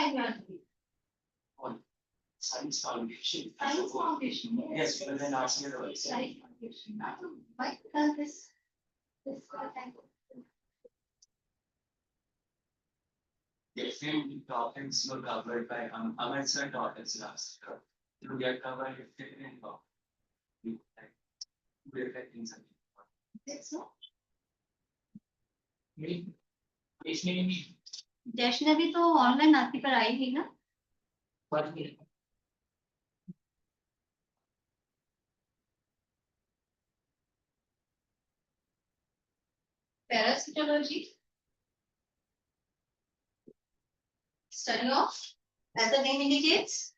time you are doing? Science foundation. Science foundation. Yes, but then ask me the way. Science foundation. Why? Because this time. The few topics were covered by Amazon topics last year. To get covered with different topics. We're affecting something. That's so. Jashna भी तो online आपकी पढ़ाई थी ना? Parasitology, study of, as the name indicates,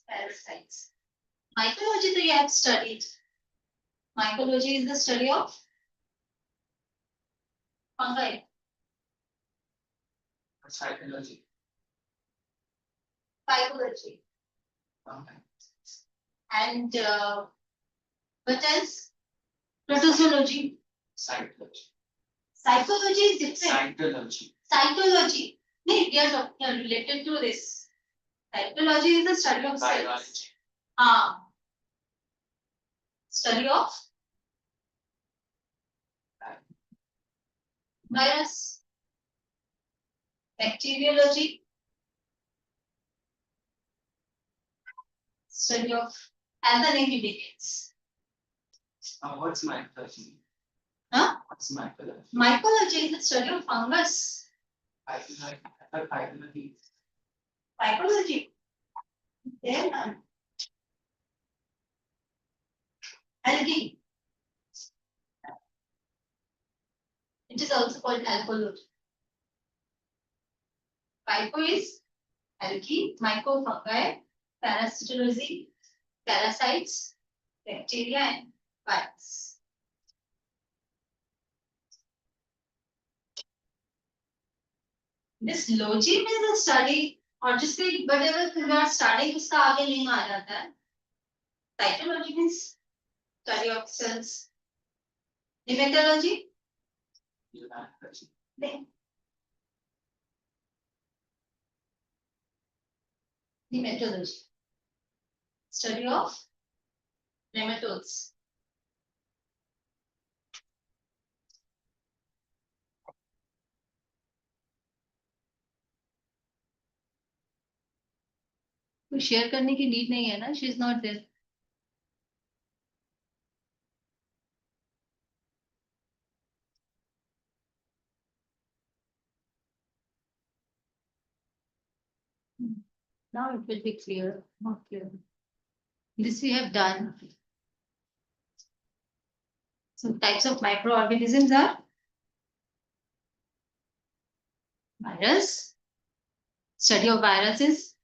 parasites. Mycology, so you have studied. Mycology is the study of fungi. Psychology. Phycology. And what else? Protozoology. Psychology. Psychology is different. Psychology. Psychology. No, we are talking related to this. Psychology is the study of cells. Study of virus. Bacteriology. Study of, as the name indicates. What's mycology? Huh? What's mycology? Mycology is the study of fungus. Phycology. Phycology. There none. Algae. It is also called algology. Phyco is algae, mycofungi, parasitology, parasites, bacteria, and virus. This logy means the study, or just say whatever you are studying, उसका आगे नहीं आ जाता है. Cytology means study of cells. Hematology. Hematology. Study of nematodes. कोई share करने की need नहीं है ना, she is not there. Now it will be clear, not clear. This we have done. So types of microorganisms are virus. Study of viruses,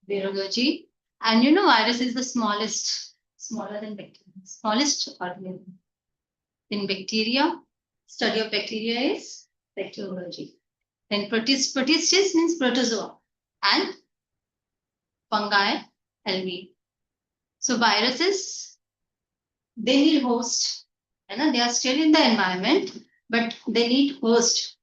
virology, and you know virus is the smallest, smaller than bacteria, smallest organism. In bacteria, study of bacteria is bacteriology. Then protistes means protozoa, and fungi, algae. So viruses, they need host. They are still in the environment, but they need host.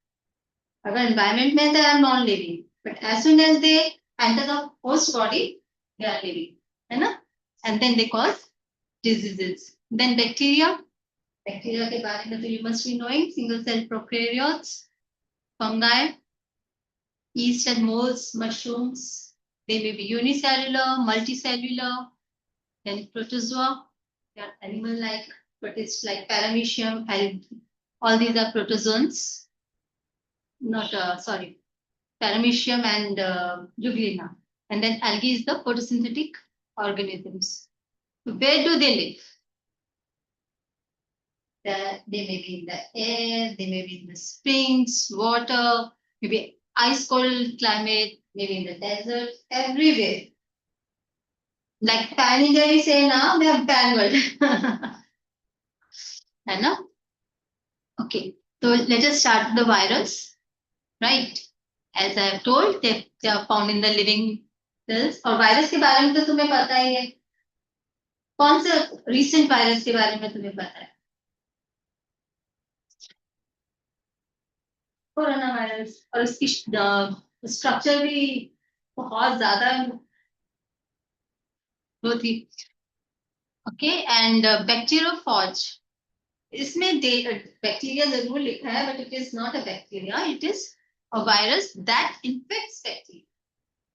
Agar environment mein they are non-living, but as soon as they enter the host body, they are living. And then they cause diseases. Then bacteria. Bacteria ke baare mein you must be knowing single cell prokaryotes, fungi, yeast and molds, mushrooms. They may be unicellular, multicellular. Then protozoa, they are animal-like, but it's like paramecium, all these are protozoans. Paramecium and Euglena. And then algae is the photosynthetic organisms. So where do they live? They may be in the air, they may be in the springs, water, maybe ice cold climate, maybe in the desert, everywhere. Like pan India, we say now, they have pan world. Okay, so let us start the virus, right? As I have told, they are found in the living cells. और virus के बारे में तो तुम्हें पता ही है. कौन सा recent virus के बारे में तुम्हें पता है? कोरोना वायरस और उसकी स्ट्रक्चर भी बहुत ज्यादा वो थी. Okay and bacteriophage. इसमें बैक्टीरिया जरूर लिखा है but it is not a bacteria, it is a virus that infects bacteria.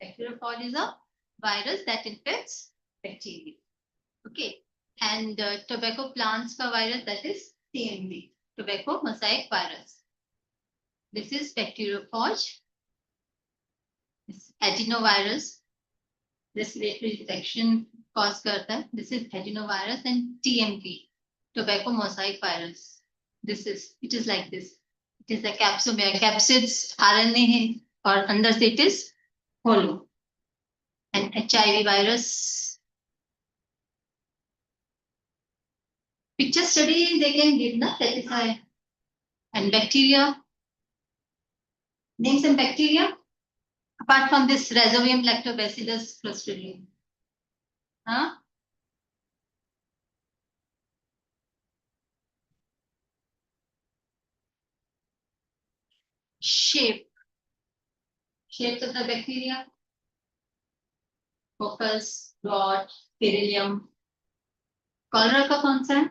Bacteriophage is a virus that infects bacteria. Okay. And tobacco plants का virus, that is TMV, tobacco mosaic virus. This is bacteriophage. This adenovirus, respiratory infection cause करता है. This is adenovirus and TMV, tobacco mosaic virus. This is, it is like this. It is a capsule. Capsids RNA है और अंदर से it is hollow. And HIV virus. Picture study they can give, na, certify. And bacteria. Name some bacteria. Apart from this Rhizobium lactobacillus clostridium. Huh? Shape. Shapes of the bacteria. Focus, rod, beryllium. Cholera का कौन सा है?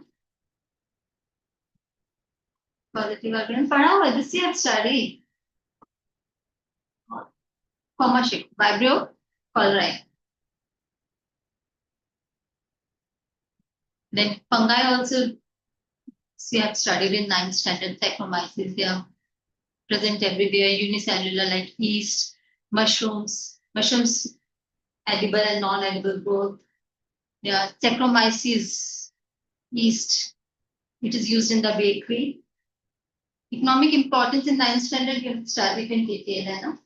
Qualitative organism पढ़ा हुआ है. This year study. Comma shape. Vibrio cholerae. Then fungi also. We have studied in 9th standard. Saccharomyces. They are present everywhere. Unicellular like yeast, mushrooms. Mushrooms edible and non-edible both. Yeah, Saccharomyces yeast. It is used in the bakery. Economic importance in 9th standard you have studied in detail, है ना?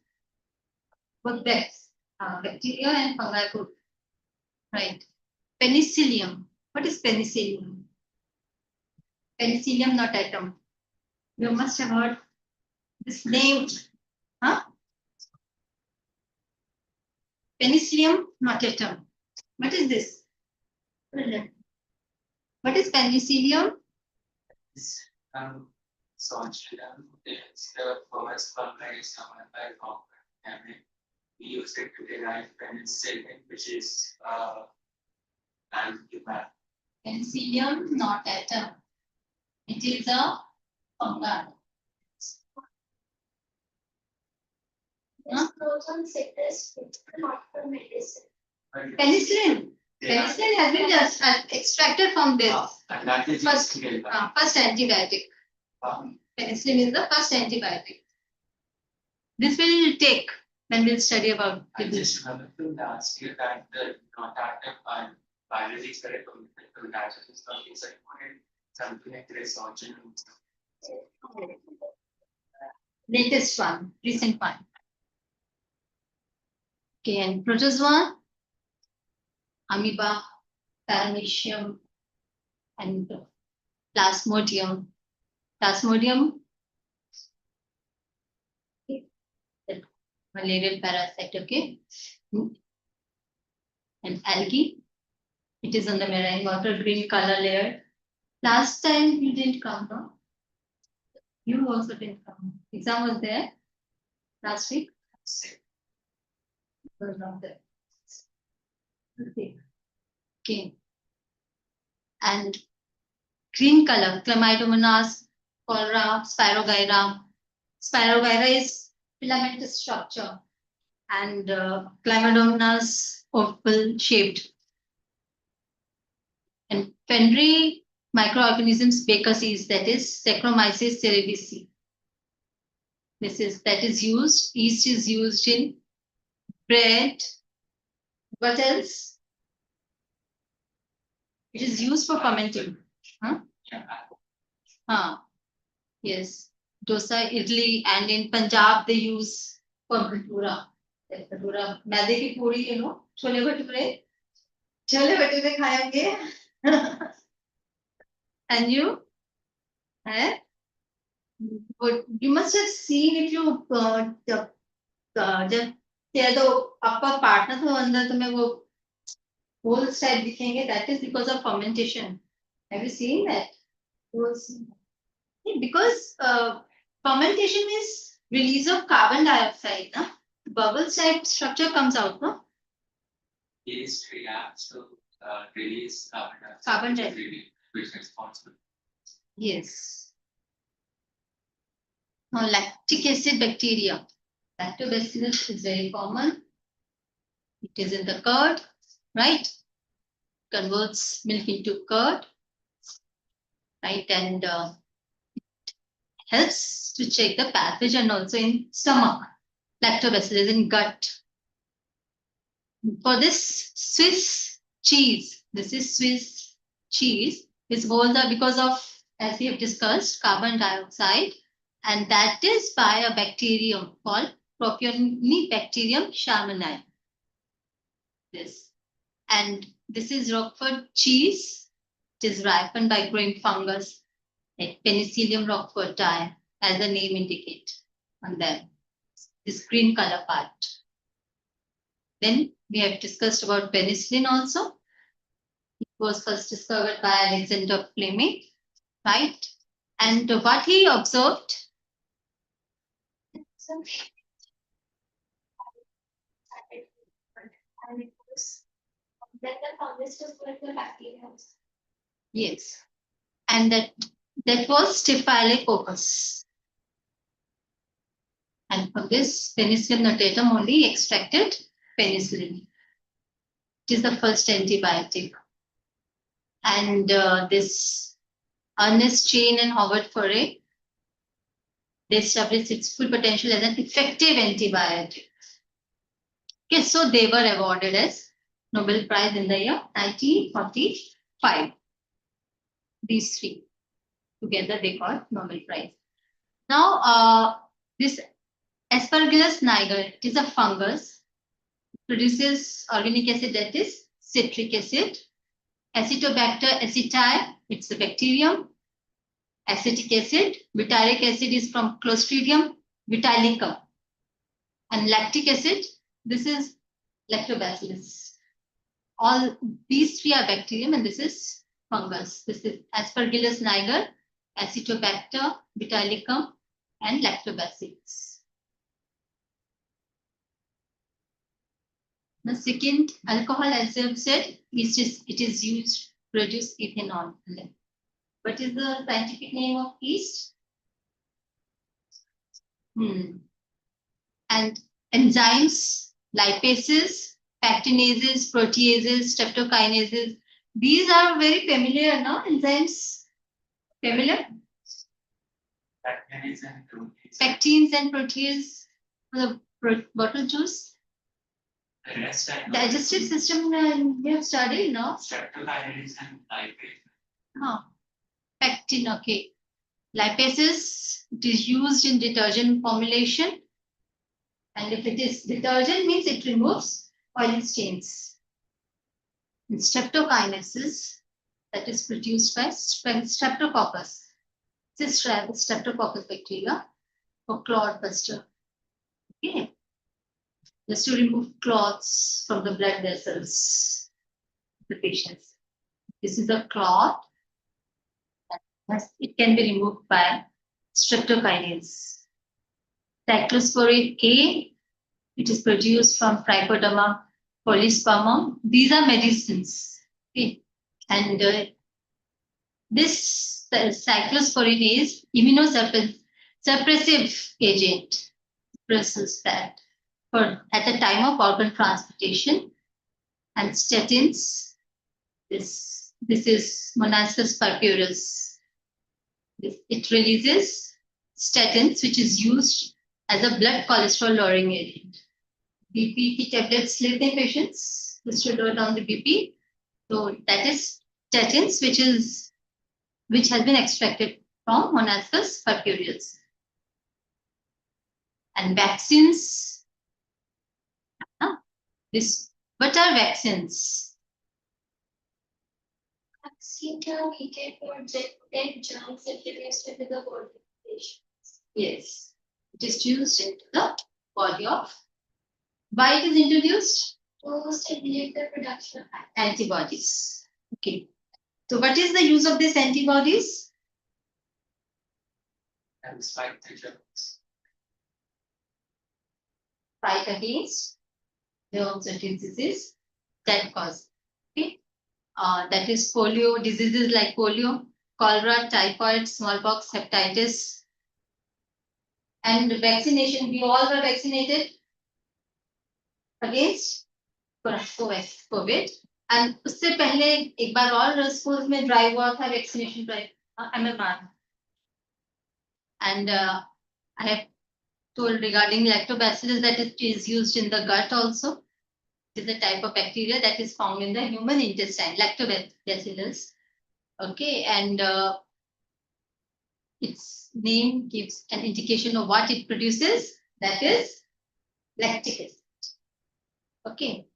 Both bacteria and fungi both. Right. Penicillium. What is penicillium? Penicillium, not atom. You must have heard this name. Huh? Penicillium, not atom. What is this? What is penicillium? So it's the first complex by and we use it to derive penicillin, which is antibiotic. Penicillium, not atom. It is a fungi. Not for medicine. Penicillin. Penicillin has been just extracted from this. And that is First antibiotic. Penicillin is the first antibiotic. This will take when we'll study about I this. just wanted to ask you that the not active and biology is correct to natural stuff is important. Something like research and Latest one, recent one. Okay, and protozoa, amoeba, paramecium, and plasmodium. Plasmodium, malarial parasite, okay? And algae, it is on the marine water, green color layer. Last time you didn't come, no? You also didn't come. Exam was there last week? Was not there. Okay. And green color, Chlamydomonas, cholera, Spirogyra. Spirogyra is filamentous structure, and Chlamydomonas oval shaped. And Fenry microorganisms Baker's, that is Saccharomyces cerevisiae. That is used. Yeast is used in bread. What else? It is used for fermenting. Yes. Dosa, Italy, and in Punjab they use for bhatura. Bhatura, मैदे की पूरी, you know, chole bhature. Chole bhature खाएंगे. And you? But you must have seen if you जब तेरा तो upper part ना तो अंदर तुम्हें वो holes type दिखेंगे. That is because of fermentation. Have you seen that? Because fermentation means release of carbon dioxide, na? bubble type structure comes out, no? Yeast reacts to release Carbon dioxide. which is responsible. Yes. Now, lactic acid bacteria. Lactobacillus is very common. It is in the curd, right? Converts milk into curd, right? And helps to check the pathogen also in stomach. Lactobacillus in gut. For this Swiss cheese, this is Swiss cheese. Its holes are because of, as we have discussed, carbon dioxide, and that is by a bacterium called Propionibacterium shamani. This. And this is Roquefort cheese. It is ripened by growing fungus like Penicillium roqueforti, as the name indicates on them. This green color part. Then we have discussed about penicillin also. It was first discovered by Alexander Fleming, right? And what he observed. Yes, and that was Staphylococcus. And from this Penicillium notatum only extracted penicillin. It is the first antibiotic. And this Ernest Chain and Howard Furey, they established its full potential as an effective antibiotic. Okay, so they were awarded as Nobel Prize in the year 1945. These three together they got Nobel Prize. Now, this Aspergillus niger, it is a fungus, produces organic acid, that is citric acid. Acetobacter aceti, it's a bacterium. Acetic acid, butyric acid is from Clostridium vitilicum. And lactic acid, this is Lactobacillus. All these three are bacterium and this is fungus. This is Aspergillus niger, Acetobacter vitilicum, and Lactobacillus. The second, alcohol, as I have said, it is used to produce ethanol. What is the scientific name of yeast? And enzymes, lipases, pectinases, proteases, streptokinases. These are very familiar, no? Enzymes. Familiar? Pectins and protease for the bottle juice. Digestive system we have studied, no? Streptokinases and lipase. Oh, pectin, okay. Lipases, it is used in detergent formulation. And if it is detergent, means it removes oil stains. And streptokinases, that is produced by streptococcus. This is streptococcus bacteria for clot buster. Okay. Just to remove clots from the blood vessels of the patients. This is a clot. It can be removed by streptokinase. Cyclosporin A, it is produced from Trichoderma polyspermum. These are medicines. Okay. And this cyclosporin is immunosuppressive agent. Suppresses that for at the time of organ transplantation. And statins, this is Monascus purpurus. It releases statins, which is used as a blood cholesterol lowering agent. BP tablets sleep in patients, just to lower down the BP. So that is statins, which has been extracted from Monascus purpurus. And vaccines. What are vaccines? Vaccine needed for protect germs introduced into the body of patients. Yes, it is used into the body of. Why it is introduced? To stimulate the production of antibodies. Okay. So what is the use of these antibodies? And spike the germs. fight against certain diseases that cause. Okay. That is polio, diseases like polio, cholera, typhoid, smallpox, hepatitis, and vaccination. We all were vaccinated against COVID. And उससे पहले एक बार और school में drive हुआ था vaccination drive MMR. And I have told regarding lactobacillus that it is used in the gut also. It is a type of bacteria that is found in the human intestine, lactobacillus. Okay, and its name gives an indication of what it produces, that is lactic acid. Okay,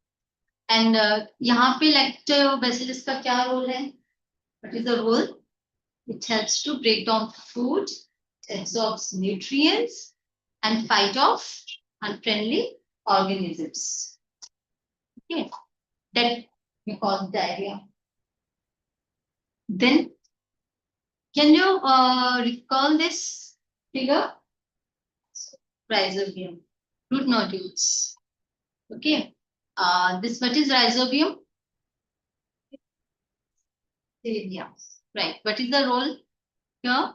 and यहाँ पे lactobacillus का क्या role है? What is the role? It helps to break down food, it absorbs nutrients, and fight off unfriendly organisms. Okay, that we call diarrhea. Then, can you recall this figure? Rhizobium, root nodules. Okay, this what is rhizobium? Yeah, right. What is the role here?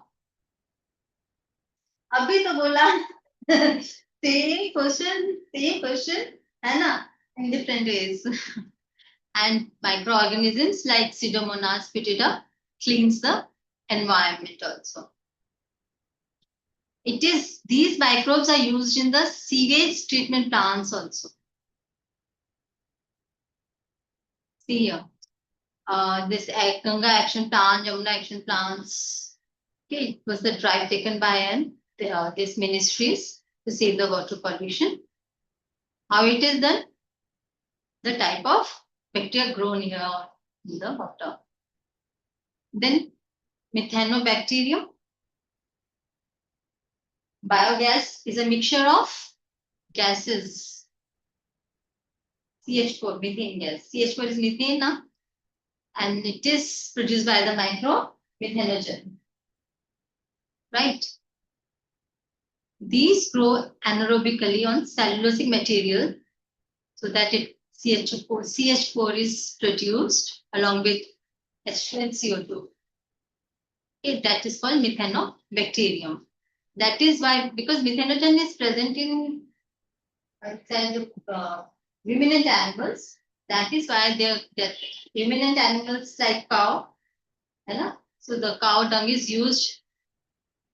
अभी तो बोला same question है ना, in different ways. And microorganisms like Pseudomonas bifida cleans the environment also. It is these microbes are used in the sewage treatment plants also. See here, this Ganga action plant, Yamuna action plants. Okay, it was the drive taken by these ministries to save the water pollution. How it is done? The type of bacteria grown here in the water. Then methanobacterium. Biogas is a mixture of gases. CH4, methane gas. CH4 is methane now, and it is produced by the methanogen. Right? These grow anaerobically on cellulosic material so that CH4 is produced along with H2 and CO2. Okay, that is called methanobacterium. That is why, because methanogen is present in ruminant animals, that is why they're ruminant animals like cow, so the cow dung is used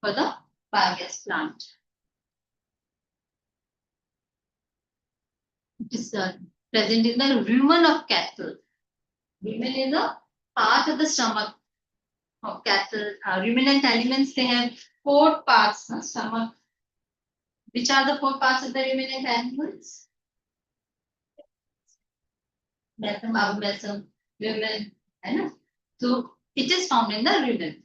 for the biogas plant. It is present in the rumen of cattle. Rumen is a part of the stomach of cattle. Ruminant animals, they have 4 parts in the stomach. Which are the 4 parts of the ruminant animals? Mesum, abmesum, rumen, so it is found in the rumen.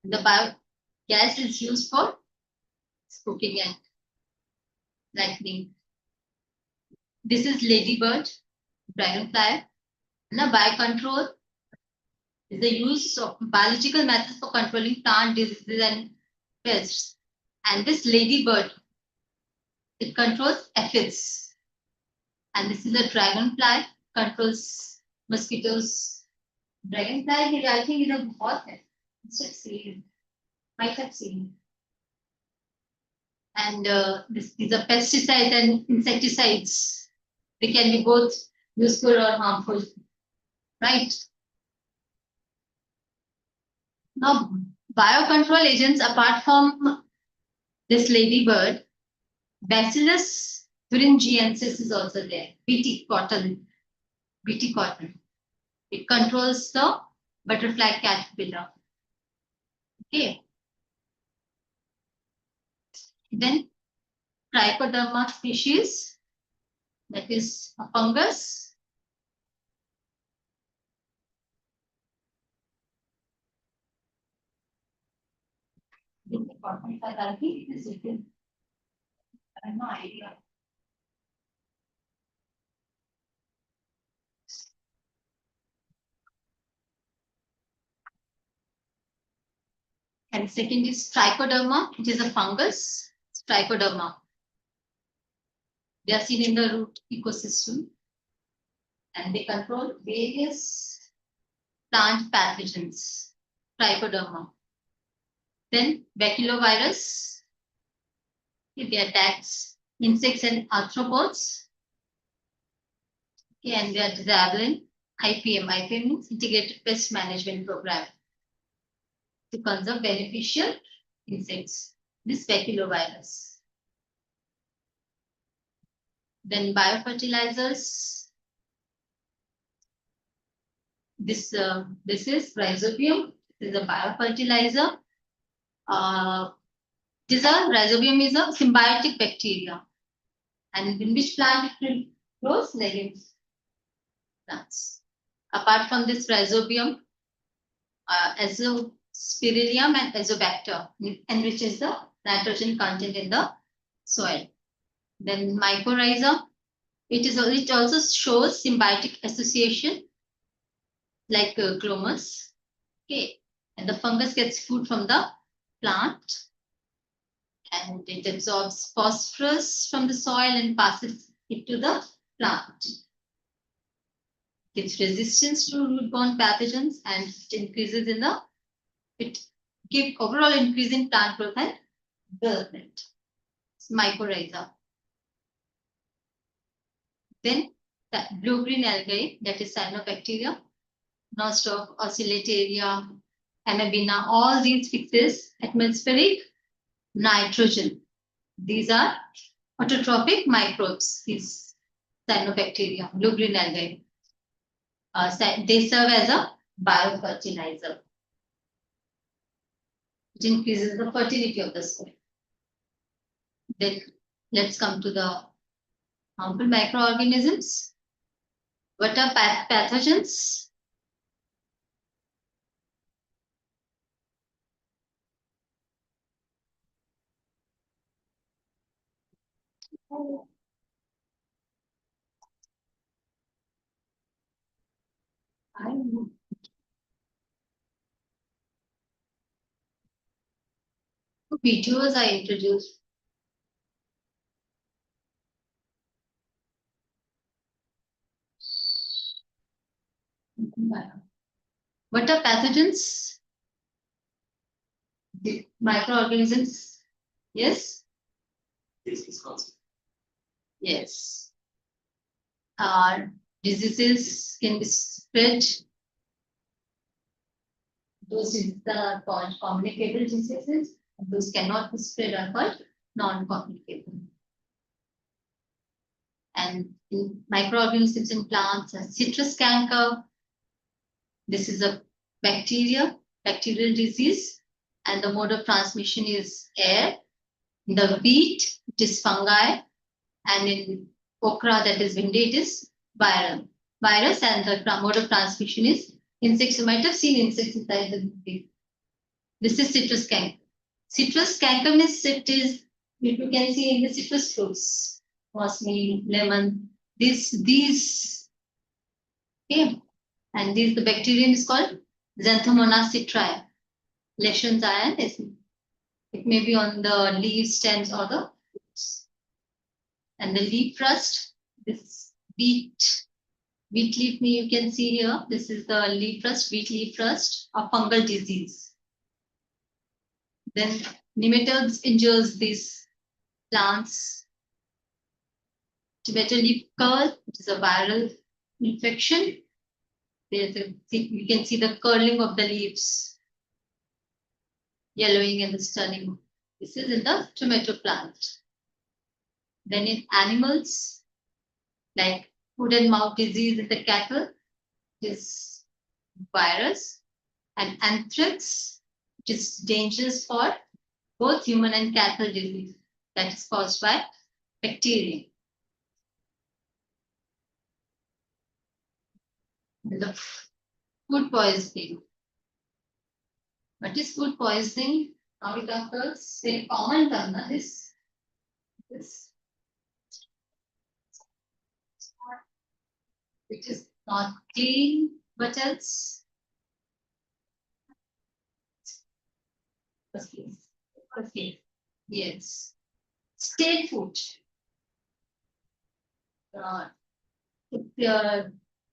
The biogas is used for cooking and lightning. This is ladybird, dragonfly. Biocontrol is the use of biological methods for controlling plant diseases and pests. And this ladybird, it controls aphids. And this is a dragonfly, controls mosquitoes. Dragonfly, I think, is a बहुत है. Might have seen. And these are pesticides and insecticides. They can be both useful or harmful, right? Now, biocontrol agents, apart from this ladybird, Bacillus thuringiensis is also there. BT cotton. It controls the butterfly caterpillar. Okay. Then Trichoderma species, that is a fungus. I have no idea. And second is Trichoderma, it is a fungus. Trichoderma. They are seen in the root ecosystem and they control various plant pathogens, trichoderma. Then baculovirus, it attacks insects and arthropods. Okay, and they are disabling IPM. IPM means Integrated Pest Management Program to conserve beneficial insects. This baculovirus. Then biofertilizers. This is rhizobium. This is a biofertilizer. Rhizobium is a symbiotic bacteria. And in which plant it grows? Legumes plants. Apart from this rhizobium, azospirillum and azobacter enriches the nitrogen content in the soil. Then mycorrhiza, it also shows symbiotic association like chromus. Okay, and the fungus gets food from the plant and it absorbs phosphorus from the soil and passes it to the plant. Gives resistance to root-borne pathogens and it gives overall increase in plant growth and development. It's mycorrhiza. Then the blue-green algae, that is cyanobacteria, Nostoc, Oscillataria, Amebina, all these fixes atmospheric nitrogen. These are autotrophic microbes, these cyanobacteria, blue-green algae. They serve as a biofertilizer. It increases the fertility of the soil. Then let's come to the harmful microorganisms. What are pathogens? Videos are introduced. What are pathogens? The microorganisms. Yes? Yes. Diseases can be spread. Those diseases are called communicable diseases. Those cannot be spread are called non-communicable. And in microorganisms in plants, citrus canker. This is a bacterial disease, and the mode of transmission is air. In the wheat, it is fungi, and in okra, that is windy, it is virus, and the mode of transmission is insects. You might have seen insects inside the wheat. This is citrus canker. Citrus canker means it is, you can see in the citrus fruits, mosme, lemon, these, okay. And the bacterium is called Xanthomonas citriae. Lesions iron, it may be on the leaves, stems, or the roots. And the leaf rust, this wheat leaf, you can see here, this is the leaf rust, wheat leaf rust, a fungal disease. Then nematodes injures these plants. Tomato leaf curl, it is a viral infection. You can see the curling of the leaves, yellowing and the stunning. This is in the tomato plant. Then in animals, like foot and mouth disease in the cattle, is virus, and anthrax, which is dangerous for both human and cattle disease, that is caused by bacteria. The food poisoning. What is food poisoning? How it occurs? Very common term, this. Which is not clean, but else. Okay. Yes. Stale food.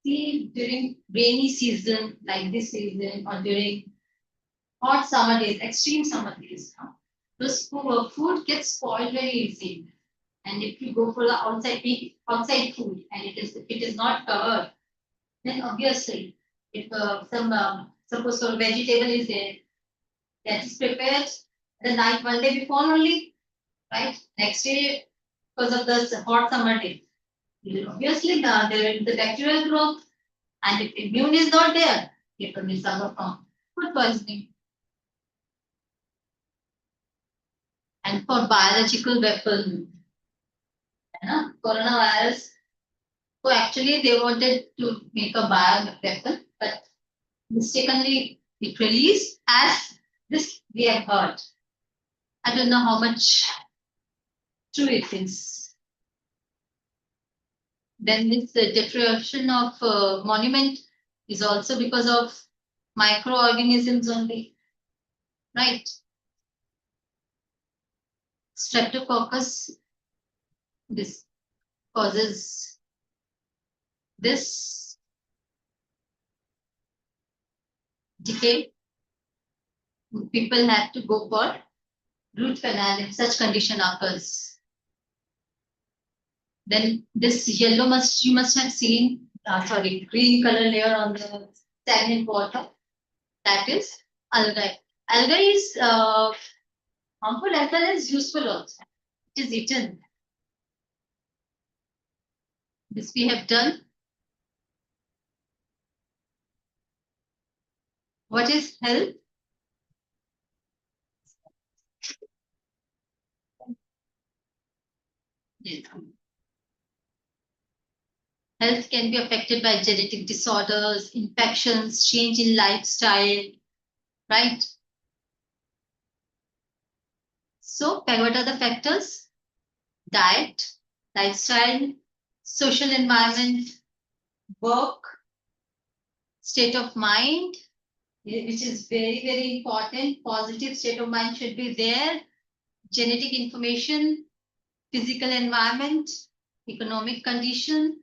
see during rainy season like this season or during hot summer days, extreme summer days, this food gets spoiled very easily. And if you go for the outside food and it is not covered, then obviously if some suppose for vegetable is there that is prepared the night one day before only, right? Next day because of the hot summer day, obviously there will be the bacterial growth, and if immune is not there, it will be suffer from food poisoning. And for biological weapon, coronavirus. So actually, they wanted to make a bio weapon, but mistakenly it released as this we have heard. I don't know how much true it is. Then this deterioration of monument is also because of microorganisms only, right? Streptococcus, this causes this decay. People have to go for root canal if such condition occurs. Then this yellow you must have seen, green color layer on the stagnant water. That is algae. Algae is harmful as well as useful also. It is eaten. This we have done. What is health? Yes. Health can be affected by genetic disorders, infections, change in lifestyle, right? So, what are the factors? Diet, lifestyle, social environment, work, state of mind, which is very, very important. Positive state of mind should be there. Genetic information, physical environment, economic condition,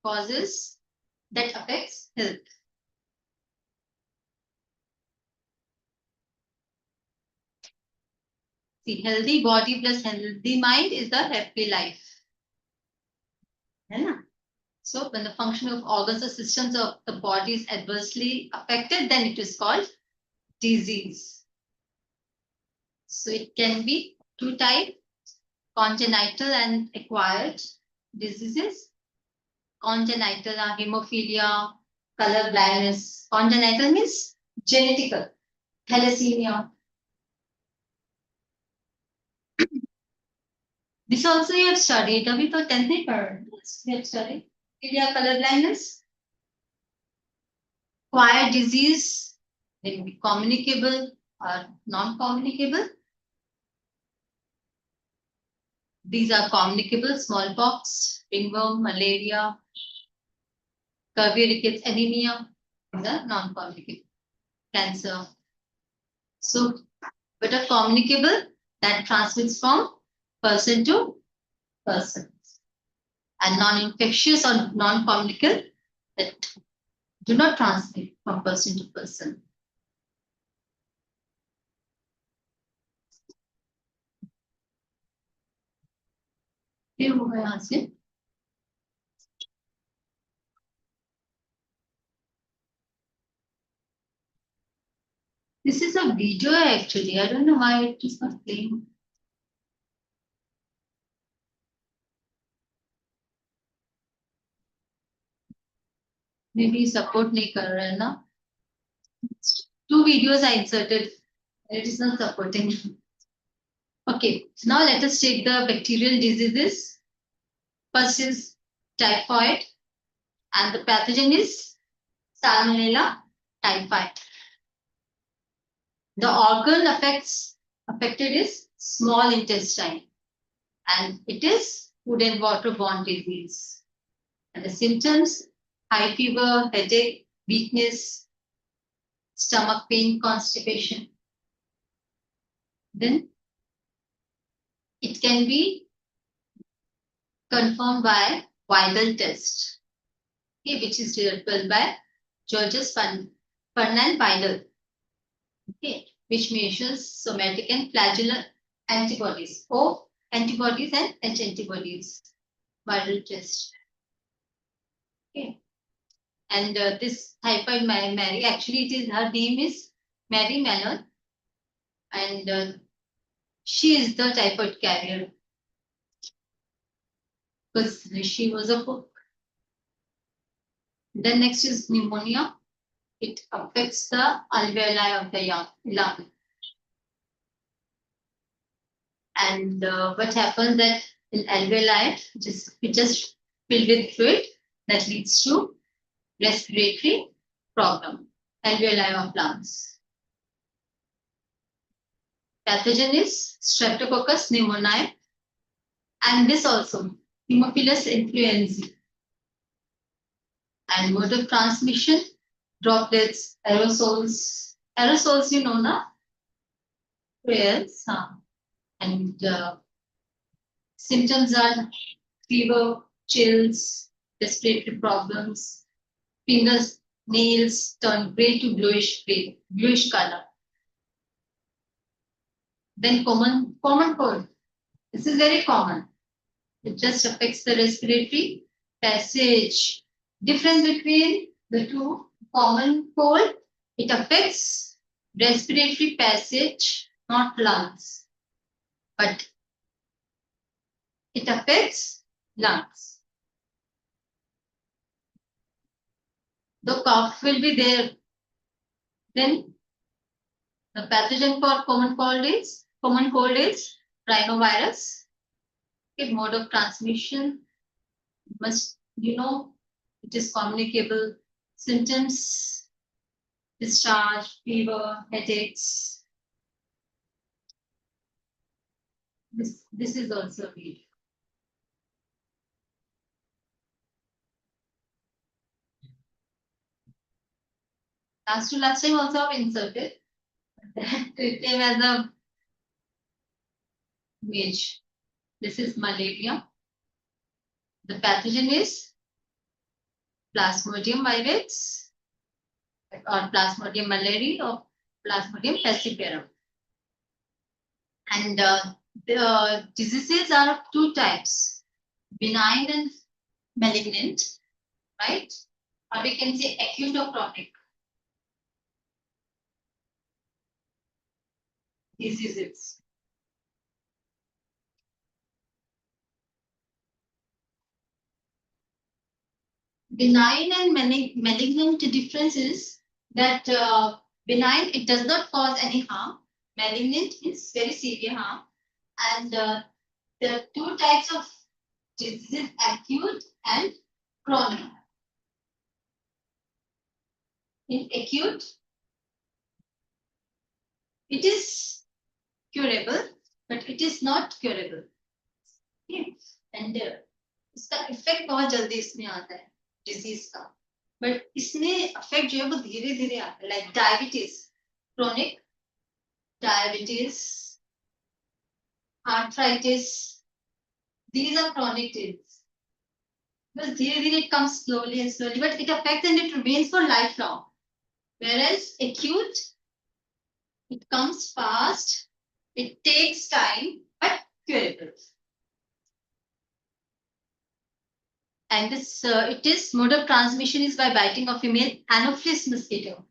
causes that affects health. See, healthy body plus healthy mind is the happy life. Yeah. So when the function of organs or systems of the body is adversely affected, then it is called disease. So it can be two types, congenital and acquired diseases. Congenital are hemophilia, color blindness. Congenital means genetical, thalassemia. This also you have studied. अभी तो 10th में पढ़ you have studied. Hemophilia, color blindness. Acquired disease may be communicable or non-communicable. These are communicable: smallpox, ringworm, malaria, scurvy, rickets, anemia. These are non-communicable. Cancer. So, but are communicable, that transmits from person to person. And non-infectious or non-communicable that do not transmit from person to person. ये हो गया यहाँ से. This is a video actually. I don't know why it is not playing. Maybe support नहीं कर रहा है ना. Two videos I inserted. It is not supporting. Okay, now let us take the bacterial diseases. First is typhoid, and the pathogen is Salmonella typhi. The organ affected is small intestine, and it is food and waterborne disease. And the symptoms: high fever, headache, weakness, stomach pain, constipation. Then it can be confirmed by viral test, okay, which is developed by Georges Fernand Viral, okay, which measures somatic and flagellar antibodies, O antibodies and H antibodies, viral test. Okay. And this typhoid Mary, actually, her name is Mary Mellon, and she is the typhoid carrier because she was a cook. Then next is pneumonia. It affects the alveoli of the lung. And what happens that in alveoli, it just filled with fluid that leads to respiratory problem, alveoli of lungs. Pathogen is Streptococcus pneumoniae, and this also Haemophilus influenzae. And mode of transmission, droplets, aerosols. Aerosols, you know, na? Prayers. And symptoms are fever, chills, respiratory problems, fingers, nails turn gray to bluish color. Then common cold. This is very common. It just affects the respiratory passage. Difference between the two, common cold, it affects respiratory passage, not lungs, but it affects lungs. The cough will be there. Then the pathogen for common cold is rhinovirus. Okay, mode of transmission must, it is communicable. Symptoms, discharge, fever, headaches. This is also read. Last time also I've inserted. It came as a image. This is malaria. The pathogen is Plasmodium vivax or Plasmodium malariae or Plasmodium falciparum. And the diseases are of two types, benign and malignant, right? Or we can say acute or chronic diseases. Benign and malignant difference is that benign, it does not cause any harm. Malignant is very severe harm. And there are two types of diseases, acute and chronic. In acute, it is curable, but it is not curable. Okay? And इसका effect बहुत जल्दी इसमें आता है disease का, but इसमें effect जो है वो धीरे धीरे आता है, like diabetes, chronic diabetes, arthritis, these are chronic diseases. Because धीरे धीरे it comes slowly and slowly, but it affects and it remains for lifelong. Whereas acute, it comes fast, it takes time, but curable. And this, it is mode of transmission is by biting of female Anopheles mosquito.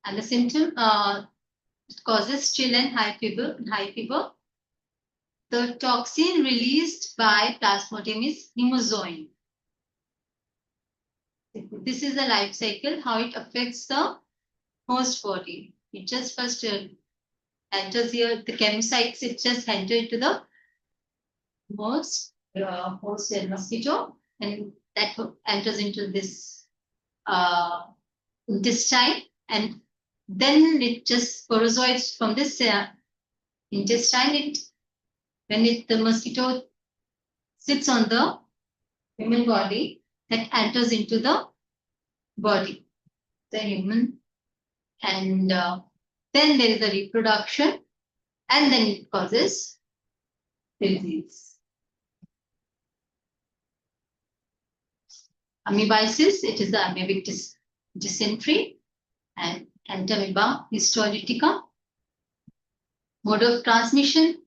And the symptom it causes chill and high fever. The toxin released by Plasmodium is hemozoin. This is the life cycle, how it affects the host body. It just first enters here, the chemocytes, it just enters into the host cell mosquito, and that enters into this intestine, and then it just sporozoids from this intestine. The mosquito sits on the human body, that enters into the body, the human, and then there is a reproduction, and then it causes disease. Amoebiasis, it is the amoebic dysentery, and entamoeba histolytica. Mode of transmission,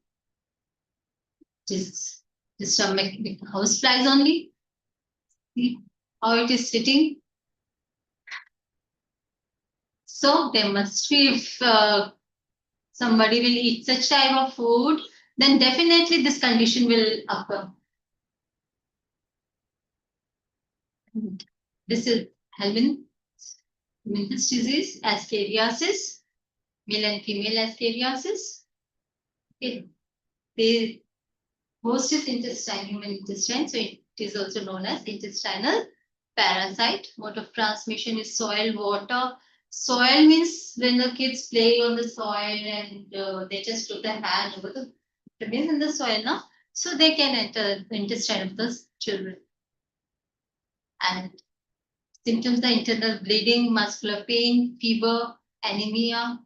is just a house flies only. See how it is sitting. So there must be, if somebody will eat such type of food, then definitely this condition will occur. This is helminthus disease, ascariasis, male and female ascariasis. Okay. The host is intestine, human intestine, so it is also known as intestinal parasite. Mode of transmission is soil, water. Soil means when the kids play on the soil and they just put their hand over the remains in the soil now, so they can enter the intestine of the children. And symptoms are internal bleeding, muscular pain, fever, anemia.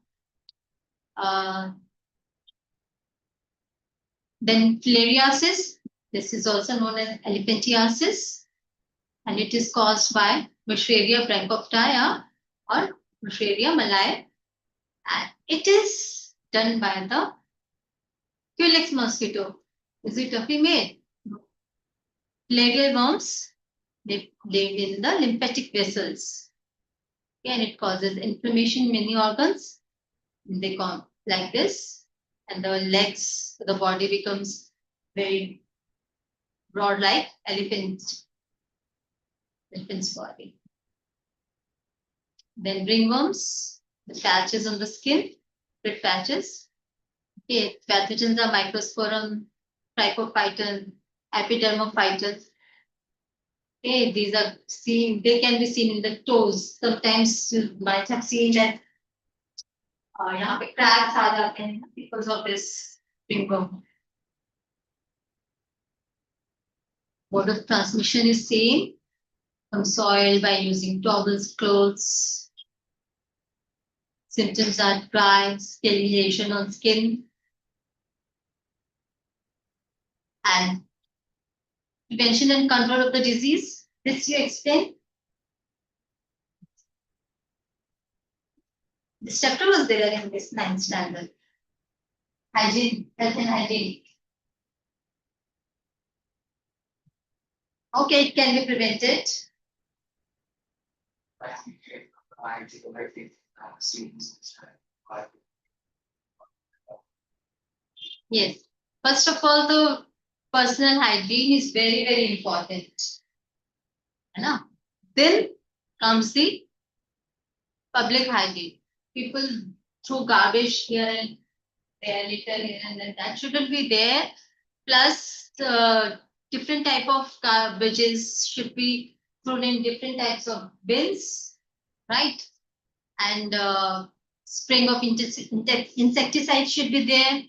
Then filariasis. This is also known as elephantiasis, and it is caused by Bushraria brachyptya or Bushraria malaria, and it is done by the Culex mosquito. Is it a female? Filarial worms, they live in the lymphatic vessels. Okay, and it causes inflammation in many organs. They come like this, and the legs, the body becomes very broad like elephant's body. Then ringworms, the patches on the skin, red patches. Okay, pathogens are microsporum, trichophyton, epidermophyton. Okay, these are seen, they can be seen in the toes. Sometimes you might have seen that यहाँ पे cracks आ जाते हैं because of this ringworm. Mode of transmission is same from soil by using towels, clothes. Symptoms are dry, scaliation on skin, and prevention and control of the disease. This you explain. This chapter was there in this 9th standard. Hygiene, health and hygiene. Okay, it can be prevented. Yes. First of all, the personal hygiene is very, very important. Then comes the public hygiene. People throw garbage here and there, litter here and there. That shouldn't be there. Plus, different type of garbages should be thrown in different types of bins, right? And spraying of insecticides should be there.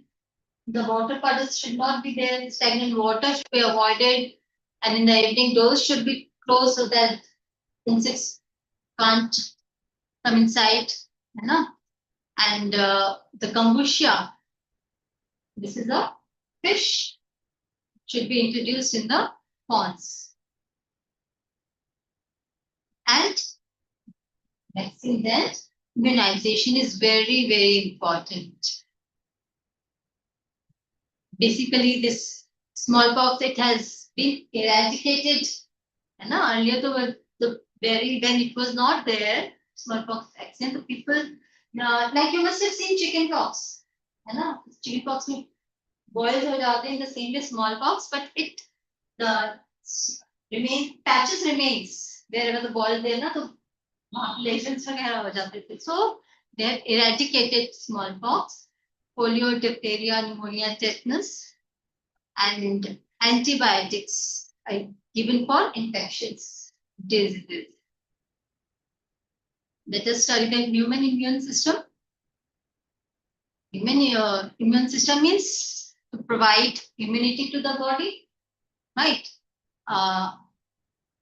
The water puddles should not be there. Stagnant water should be avoided. And in the evening, doors should be closed so that insects can't come inside. And the kombucha, this is a fish, should be introduced in the ponds. And vaccine, then immunization is very, very important. Basically, this smallpox, it has been eradicated. Earlier, when it was not there, smallpox vaccine, the people, like you must have seen chickenpox. Chickenpox boils हो जाते हैं, the same as smallpox, but it the patches remains wherever the boil there ना, तो lesions वगैरह हो जाते थे. So they have eradicated smallpox, polio, diphtheria, pneumonia, tetanus, and antibiotics are given for infectious diseases. Let us study the human immune system. Human immune system means to provide immunity to the body, right?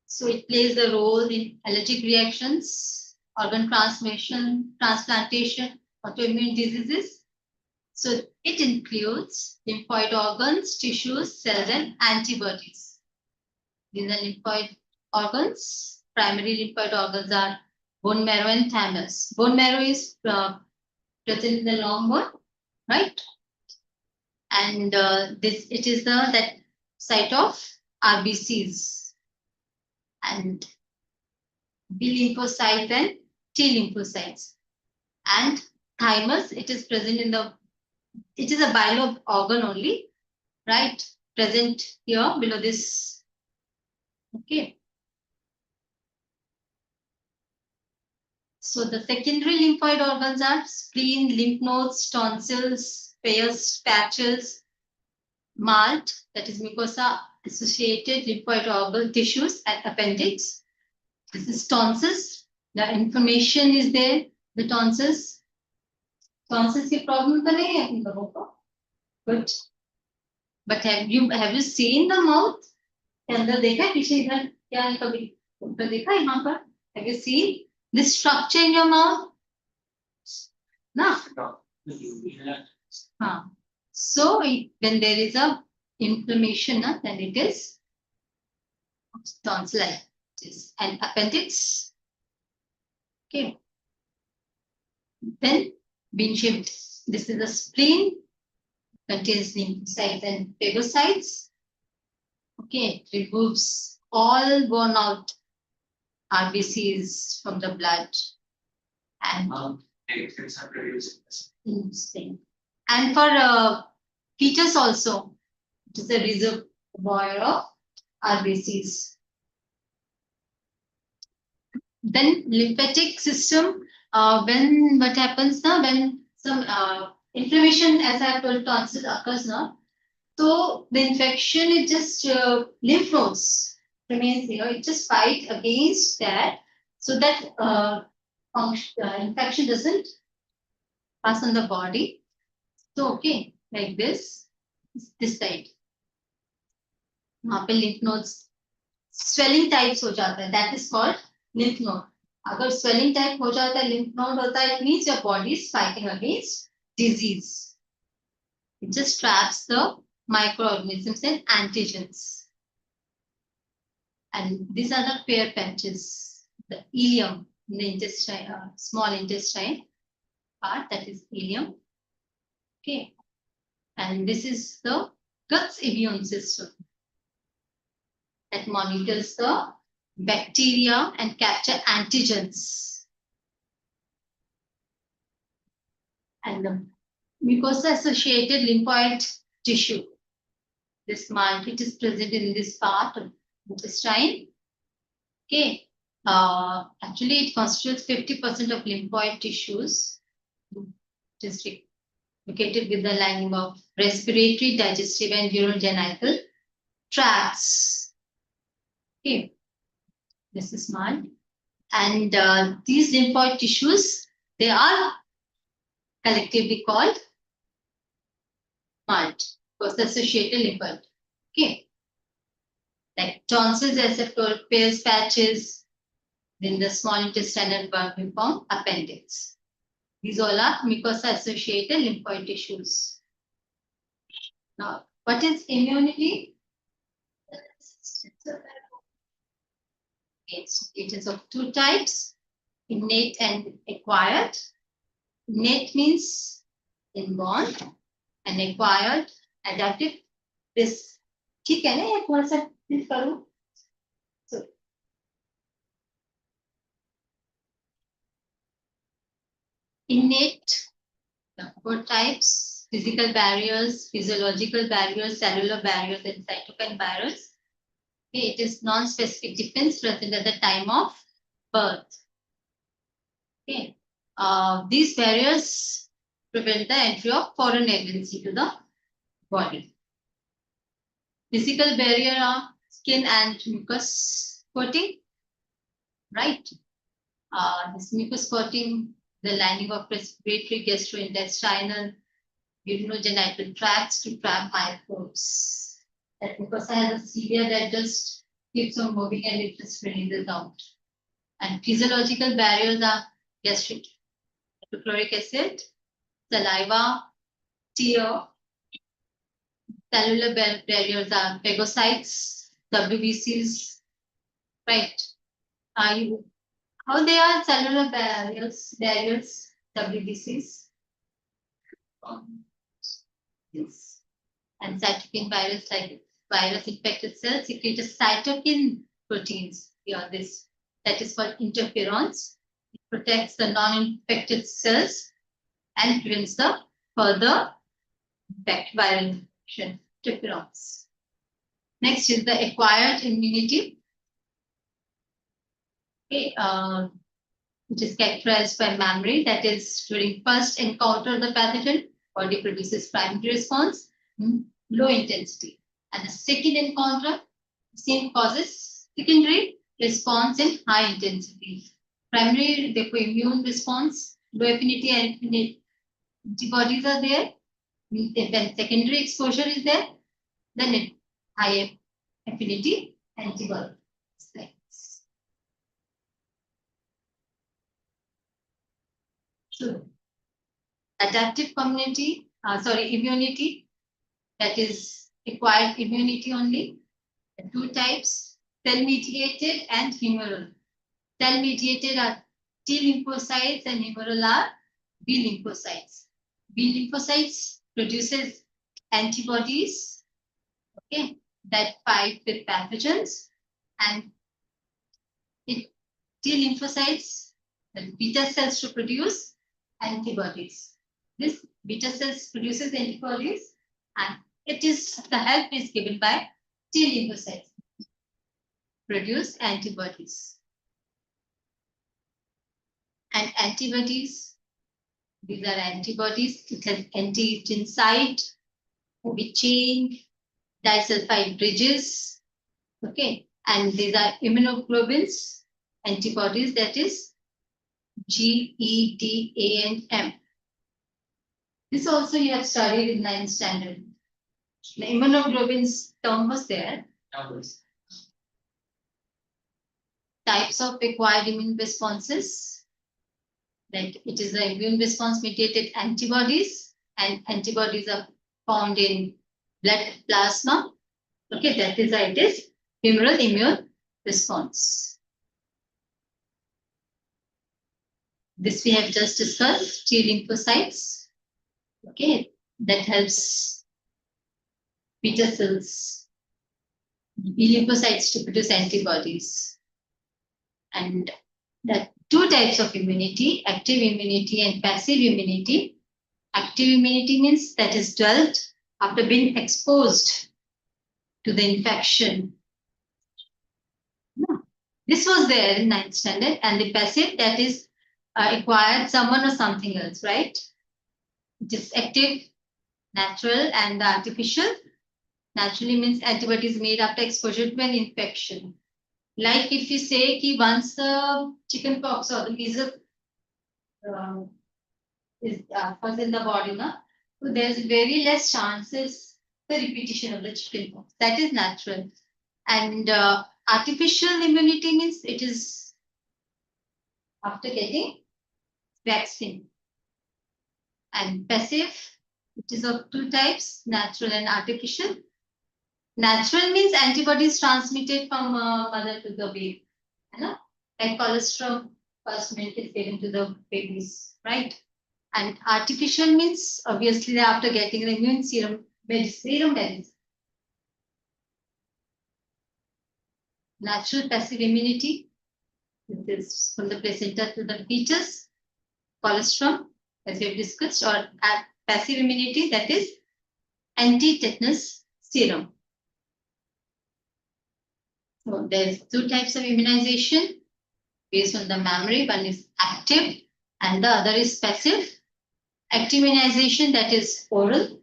So it plays a role in allergic reactions, organ transmission, transplantation, autoimmune diseases. So it includes lymphoid organs, tissues, cells, and antibodies. These are lymphoid organs. Primary lymphoid organs are bone marrow and thymus. Bone marrow is present in the long bone, right? And it is that site of RBCs and B lymphocytes and T lymphocytes. And thymus, it is present in it is a bile organ only, right? Present here below this. Okay. So the secondary lymphoid organs are spleen, lymph nodes, tonsils, pairs, patches, malt, that is mucosa associated lymphoid organ tissues and appendix. This is tonsils. The inflammation is there. The tonsils. Tonsils की problem तो नहीं है तुम लोगों को. But have you seen the mouth? के अंदर देखा है पीछे इधर क्या है कभी ऊपर देखा यहाँ पर? Have you seen this structure in your mouth? ना? हाँ. So when there is a inflammation, then it is tonsillitis and appendix. Okay. Then bean shaped. This is the spleen, contains lymphocytes and phagocytes. Okay, removes all worn out RBCs from the blood and and for fetus also, it is a reservoir of RBCs. Then lymphatic system, when what happens now, when some inflammation, as I have told, tonsil occurs now, so the infection is just lymph nodes remains here. It just fight against that, so that infection doesn't pass on the body. So okay, like this side. वहाँ पे lymph nodes swelling types हो जाता है. That is called lymph node. अगर swelling type हो जाता है, lymph node होता है, it means your body is fighting against disease. It just traps the microorganisms and antigens. And these are the pair patches. The ileum, the intestine, small intestine part, that is ileum. Okay. And this is the gut's immune system that monitors the bacteria and capture antigens. And the mucosa-associated lymphoid tissue. This mark, it is present in this part of intestine. Okay. Actually, it constitutes 50% of lymphoid tissues. It is located with the lining of respiratory, digestive, and urogenital tracts. Okay. This is mine. And these lymphoid tissues, they are collectively called MALT, associated lymphoid. Okay. Like tonsils, as I've told, pairs, patches, then the small intestinal vermiform appendix. These all are mucosa-associated lymphoid tissues. Now, what is immunity? It is of two types, innate and acquired. Innate means inborn and acquired, adaptive. This, ठीक है ना? ये थोड़ा सा click करूँ. So, innate, four types: physical barriers, physiological barriers, cellular barriers, and cytokine barriers. Okay, it is non-specific defense present at the time of birth. Okay, these barriers prevent the entry of foreign agents into the body. Physical barrier are skin and mucus coating, right? This mucus coating, the lining of respiratory, gastrointestinal, urogenital tracts to trap microbes. That mucosa has a cilia that just keeps on moving and it just releases out. And physiological barriers are gastric, hydrochloric acid, saliva, tear. Cellular barriers are phagocytes, WBCs, right? How they are cellular barriers, WBCs. Yes. And cytokine virus, like virus infected cells, secrete a cytokine proteins beyond this. That is called interferons. It protects the non-infected cells and prevents the further viral infection. Interferons. Next is the acquired immunity. Okay, which is characterized by memory. That is, during first encounter of the pathogen, body produces primary response, low intensity. And the second encounter, same causes secondary response in high intensity. Primary, the immune response, low affinity and antibodies are there. When secondary exposure is there, then it high affinity antibodies. So, adaptive immunity, that is acquired immunity only. Two types, cell mediated and humoral. Cell mediated are T lymphocytes and humoral are B lymphocytes. B lymphocytes produces antibodies, okay, that fight with pathogens, and T lymphocytes, the beta cells to produce antibodies. This beta cells produces antibodies, and the help is given by T lymphocytes produce antibodies. And antibodies, these are antibodies. It has anti-aging site, heavy chain, disulfide bridges. Okay, and these are immunoglobulins, antibodies, that is G, E, D, A, and M. This also you have studied in 9th standard. The immunoglobulins term was there. Types of acquired immune responses. That it is the immune response mediated antibodies, and antibodies are found in blood plasma. Okay, that is why it is humoral immune response. This we have just discussed, T lymphocytes. Okay, that helps beta cells, B lymphocytes to produce antibodies. And that two types of immunity, active immunity and passive immunity. Active immunity means that is developed after being exposed to the infection. No. This was there in 9th standard, and the passive, that is acquired someone or something else, right? It is active, natural, and artificial. Naturally means antibodies made after exposure to an infection. Like if you say ki once chicken pox or the measles was in the body, so there's very less chances the repetition of the chicken pox. That is natural. And artificial immunity means it is after getting vaccine. And passive, it is of two types, natural and artificial. Natural means antibodies transmitted from mother to the baby. Like colostrum, first milk is given to the babies, right? And artificial means obviously after getting the immune serum medicine. Natural passive immunity, it is from the placenta to the fetus, colostrum, as we have discussed, or passive immunity, that is anti-tetanus serum. So there's two types of immunization based on the memory. One is active and the other is passive. Active immunization, that is oral,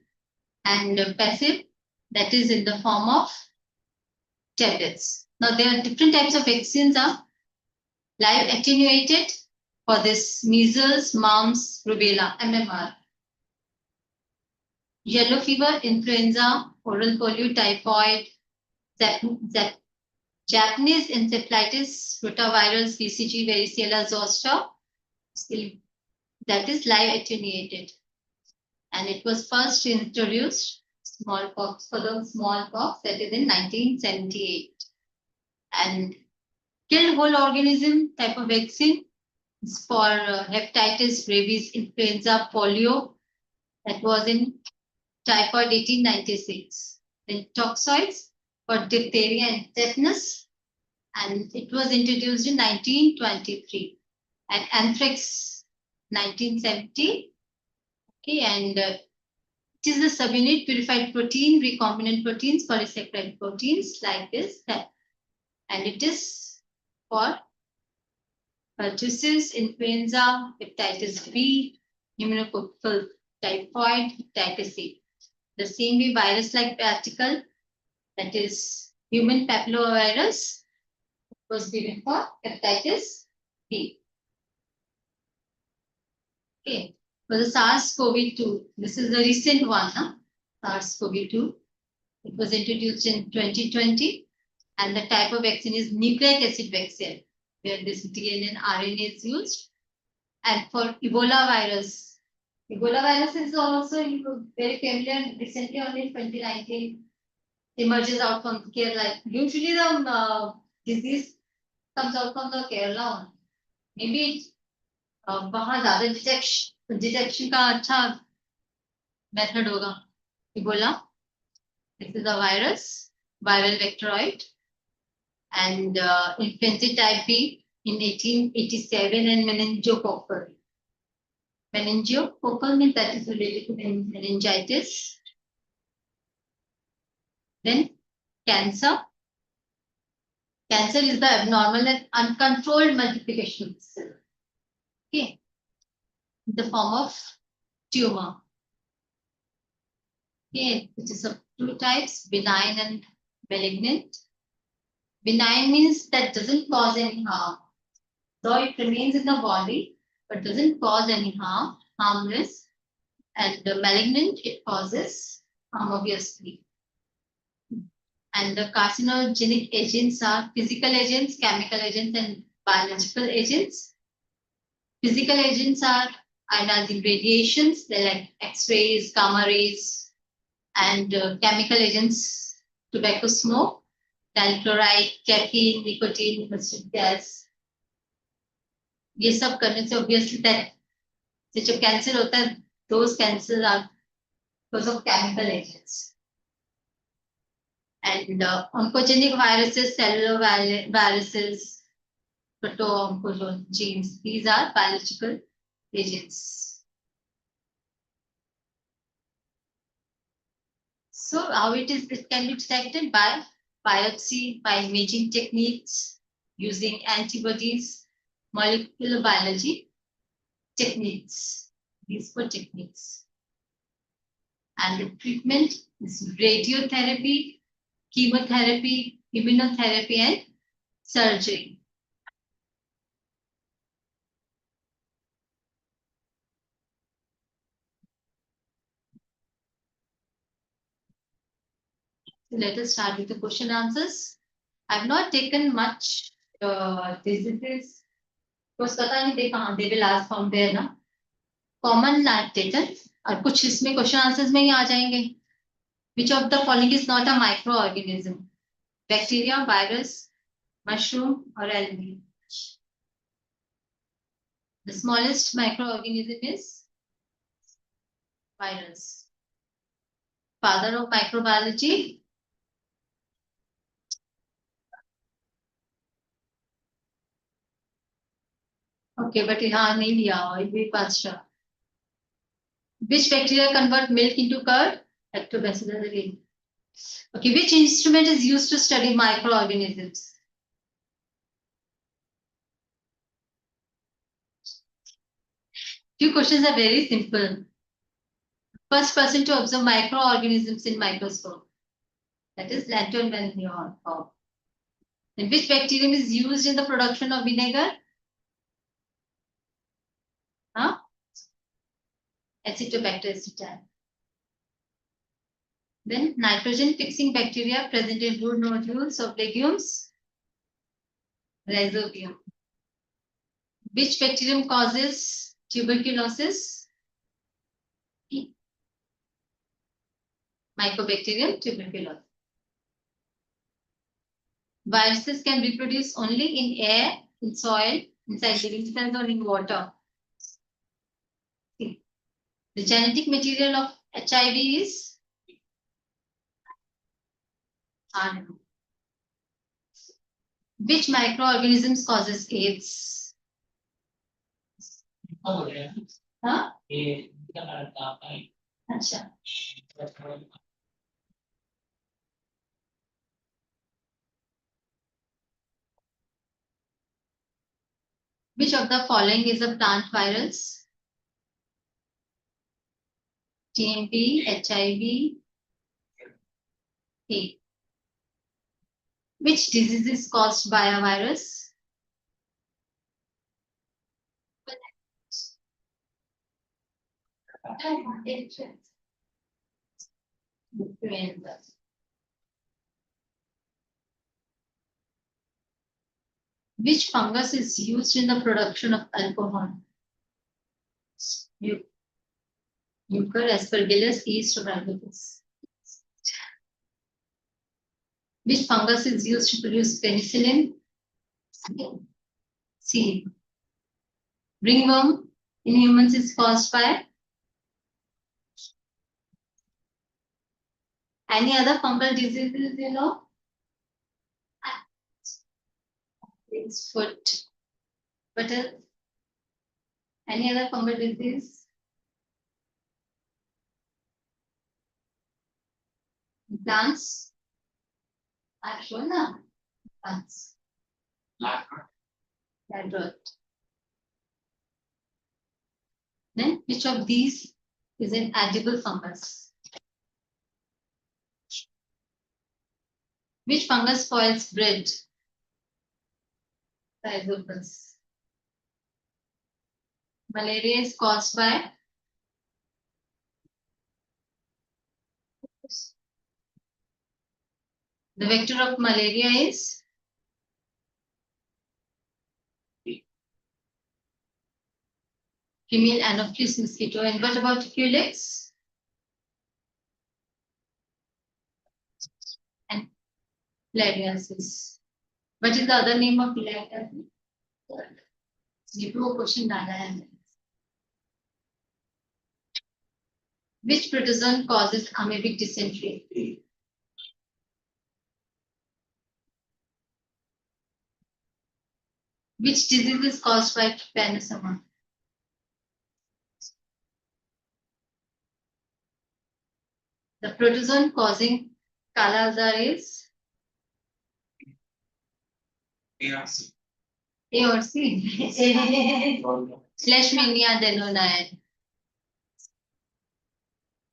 and passive, that is in the form of tablets. Now there are different types of vaccines are live attenuated for this measles, mumps, rubella, MMR. Yellow fever, influenza, oral polio, typhoid, Japanese encephalitis, rotavirus, BCG, varicella zoster, that is live attenuated. And it was first introduced smallpox, for the smallpox, that is in 1978. And Kill whole organism type of vaccine is for hepatitis, rabies, influenza, polio. That was in typhoid 1896. Then toxoids for diphtheria and tetanus, and it was introduced in 1923. And anthrax 1970. Okay, and it is the subunit purified protein, recombinant proteins, polysaccharide proteins like this. And it is for pertussis, influenza, hepatitis B, pneumococcal typhoid, hepatitis C. The same way virus-like particle, that is human papillomavirus, was given for hepatitis B. Okay. For the SARS-CoV-2, this is the recent one, huh? SARS-CoV-2. It was introduced in 2020, and the type of vaccine is nucleic acid vaccine, where this DNA and RNA is used. And for Ebola virus is also very familiar. Recently, only in 2019, emerges out from Kerala. Usually, the disease comes out from the Kerala. Maybe वहाँ ज़्यादा detection का अच्छा method होगा. Ebola. This is a virus, viral vectoroid, and influenza type B in 1887, and meningococcal. Meningococcal means that is related to meningitis. Then cancer. Cancer is the abnormal and uncontrolled multiplication of the cell. Okay. In the form of tumor. Okay, which is of two types, benign and malignant. Benign means that doesn't cause any harm. So it remains in the body, but doesn't cause any harm, harmless. And the malignant, it causes harm, obviously. And the carcinogenic agents are physical agents, chemical agents, and biological agents. Physical agents are ionizing radiations, they're like X-rays, gamma rays, and chemical agents, tobacco smoke, chloride, caffeine, nicotine, mustard gas. ये सब करने से obviously that जो cancer होता है, those cancers are because of chemical agents. And oncogenic viruses, cellular viruses, proto-oncogenic genes, these are biological agents. So how it can be detected by biopsy, by imaging techniques, using antibodies, molecular biology techniques. These four techniques. And the treatment is radiotherapy, chemotherapy, immunotherapy, and surgery. So let us start with the question answers. I've not taken much diseases. Because पता नहीं they will ask from there ना. Common I've taken. और कुछ इसमें question answers में ही आ जाएंगे. Which of the following is not a microorganism? Bacteria, virus, mushroom, or algae? The smallest microorganism is virus. Father of microbiology. Okay, but यहाँ नहीं लिया हुआ, ये भी पाँचटा. Which bacteria convert milk into curd? Lactobacillus again. Okay, which instrument is used to study microorganisms? Few questions are very simple. First person to observe microorganisms in microscope. That is Lantern Van Leeuwen. And which bacterium is used in the production of vinegar? Huh? Acetobacter acetylene. Then nitrogen fixing bacteria present in root nodules of legumes. Rhizobium. Which bacterium causes tuberculosis? Mycobacterium tuberculosis. Viruses can reproduce only in air, in soil, inside living cells, or in water. See, the genetic material of HIV is RNA. Which microorganisms causes AIDS? Huh? Acha. Which of the following is a plant virus? TMP, HIV, A. Which disease is caused by a virus? Influenza. Which fungus is used in the production of alcohol? Euchre, Aspergillus, yeast, or Rhabdosis. Which fungus is used to produce penicillin? C. Ringworm in humans is caused by any other fungal diseases, you know? It's foot. But any other fungal disease? Plants? I've shown now. Plants. Black rot. Then which of these is an edible fungus? Which fungus spoils bread? Rhizopus. Malaria is caused by the vector of malaria is female Anopheles mosquito. And what about Culex? And filariasis. What is the other name of filariasis? ये तो question डाला है. Which protozoan causes amoebic dysentery? Which disease is caused by trypanosoma? The protozoan causing Kala Azar is A or C? Leishmania denonae.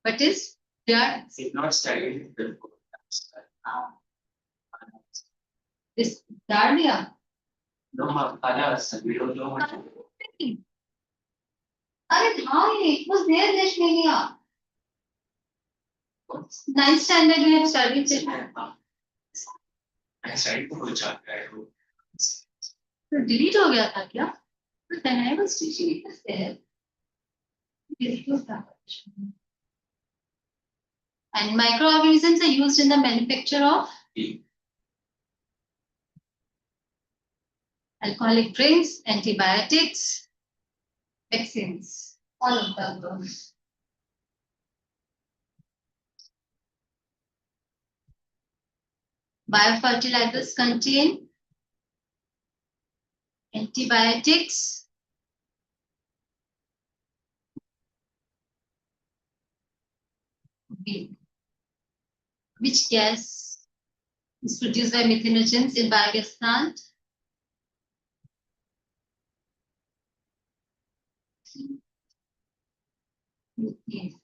What is that? It's not studied before. This Dardia. No, others, we don't know what. It was there, Leishmania. 9th standard we have studied it. I studied for chapter. तो delete हो गया था क्या? But then I was teaching it was there. Delete हो गया. And microorganisms are used in the manufacture of alcoholic drinks, antibiotics, vaccines, all of those. Biofertilizers contain antibiotics, B. Which gas is produced by methanogens in biogas plant? Methane.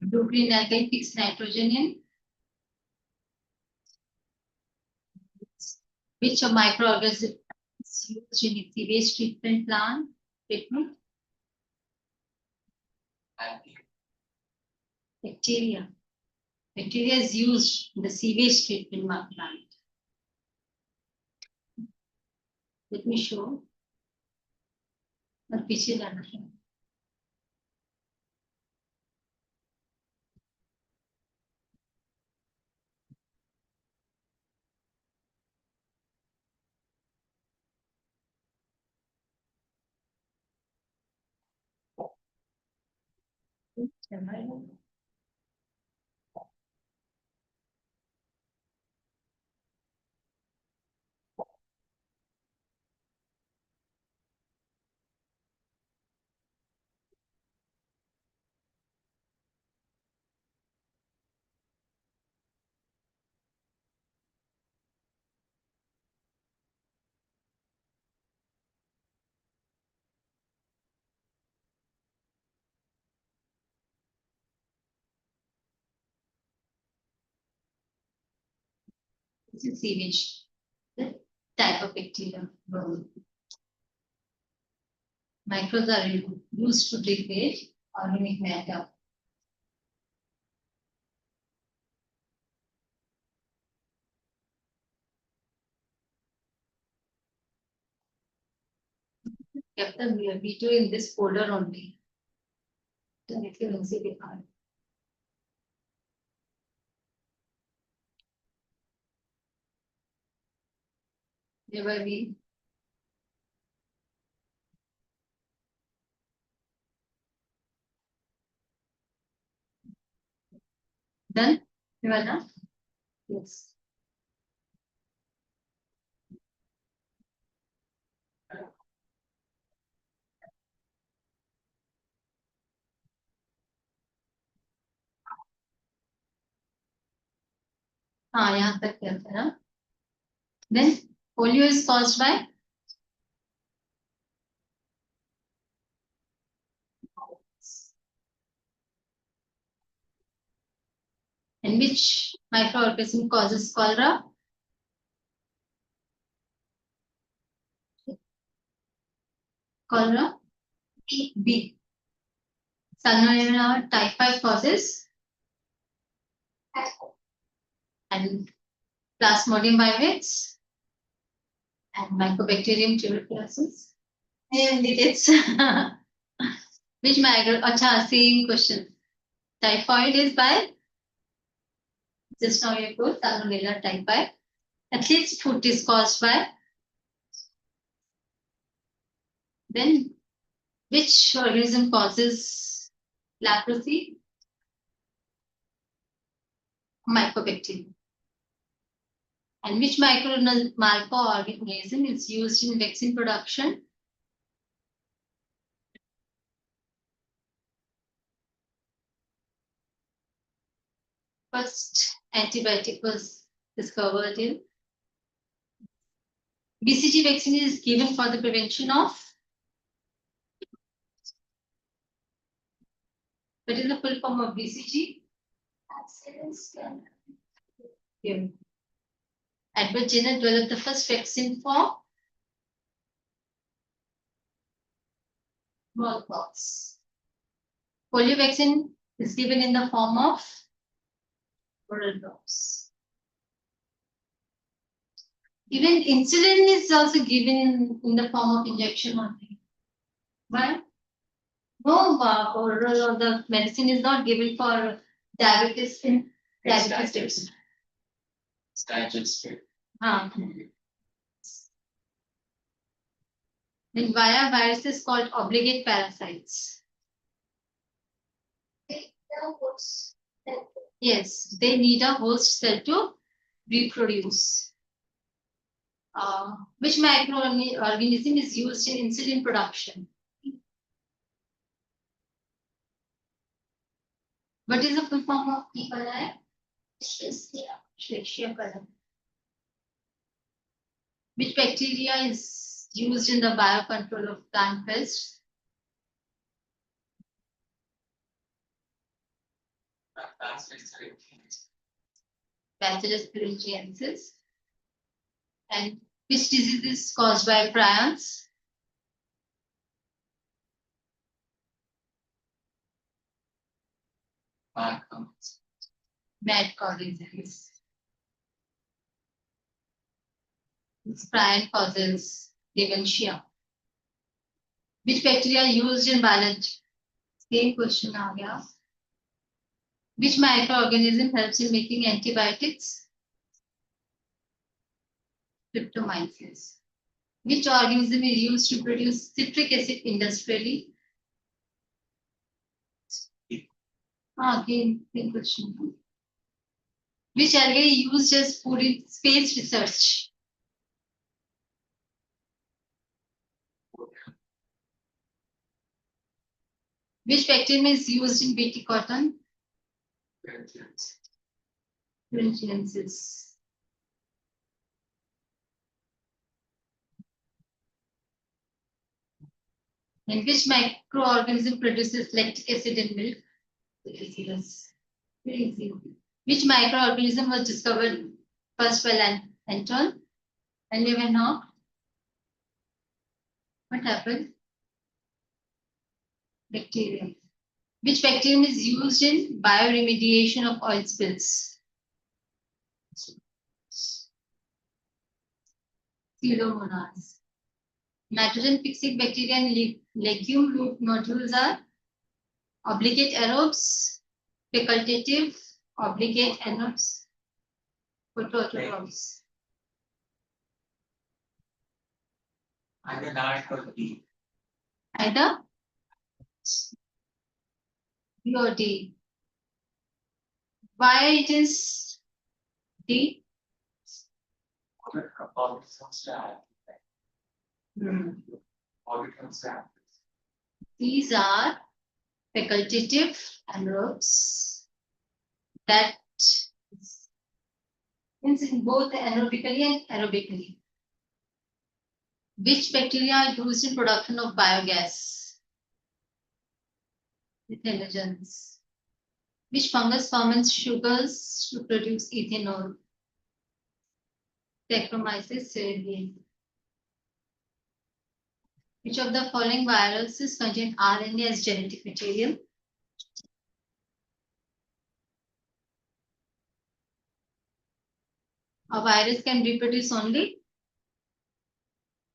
Blue green algae fix nitrogen in which of microorganisms is used in sewage treatment plant? Treatment? Bacteria. Bacteria is used in the sewage treatment plant. Let me show. और पीछे जाना है. This is sewage. The type of bacteria. Microbes are used to degrade organic matter. Kept the B2 in this folder only. Directly once it are. Never be. Done? You are done? Yes. हाँ यहाँ तक क्या था ना? Then polio is caused by and which microorganism causes cholera? Cholera. B. Salmonella typhi causes and Plasmodium vivax and Mycobacterium tuberculosis. And it's which micro? Acha, same question. Typhoid is by just now you put Salmonella typhi. At least food is caused by. Then which organism causes leprosy? Mycobacterium. And which microorganism is used in vaccine production? First antibiotic was discovered in BCG vaccine is given for the prevention of. What is the full form of BCG? Yeah. Edward Jenner developed the first vaccine for smallpox. Polio vaccine is given in the form of oral drops. Even insulin is also given in the form of injection only. Why? No, oral or the medicine is not given for diabetes in diabetes. Digestive. Then why are viruses called obligate parasites? Yes, they need a host cell to reproduce. Which microorganism is used in insulin production? What is the full form of E. coli? Escherichia coli. Which bacteria is used in the biocontrol of plant pests? Bacillus thuringiensis. And which disease is caused by prions? Mad cow disease. Prion causes dementia. Which bacteria used in biology? Same question aa gaya. Which microorganism helps in making antibiotics? Tryptomyces. Which organism is used to produce citric acid industrially? Again, big question. Which algae used as food in space research? Which bacterium is used in BT cotton? Fluorescences. And which microorganism produces lactic acid in milk? Yes. Very easy. Which microorganism was discovered first by Anton and Leeuwenhoek? What happened? Bacteria. Which bacterium is used in bioremediation of oil spills? Pseudomonas. Nitrogen fixing bacteria and legume root nodules are obligate aerobes, facultative, obligate anaerobes, photoautobes. Either that or D. Either B or D. Why it is D? These are facultative anaerobes that means in both anaerobically and aerobically. Which bacteria are used in production of biogas? Methanogens. Which fungus ferments sugars to produce ethanol? Saccharomyces cerevisiae. Which of the following viruses contain RNA as genetic material? A virus can reproduce only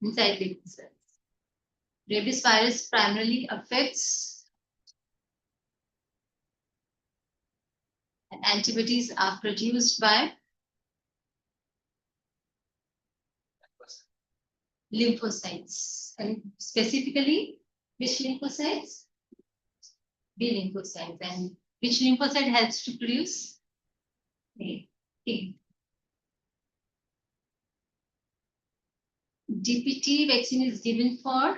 inside living cells. Rabies virus primarily affects and antibodies are produced by lymphocytes. And specifically, which lymphocytes? B lymphocytes. And which lymphocyte helps to produce? A. DPT vaccine is given for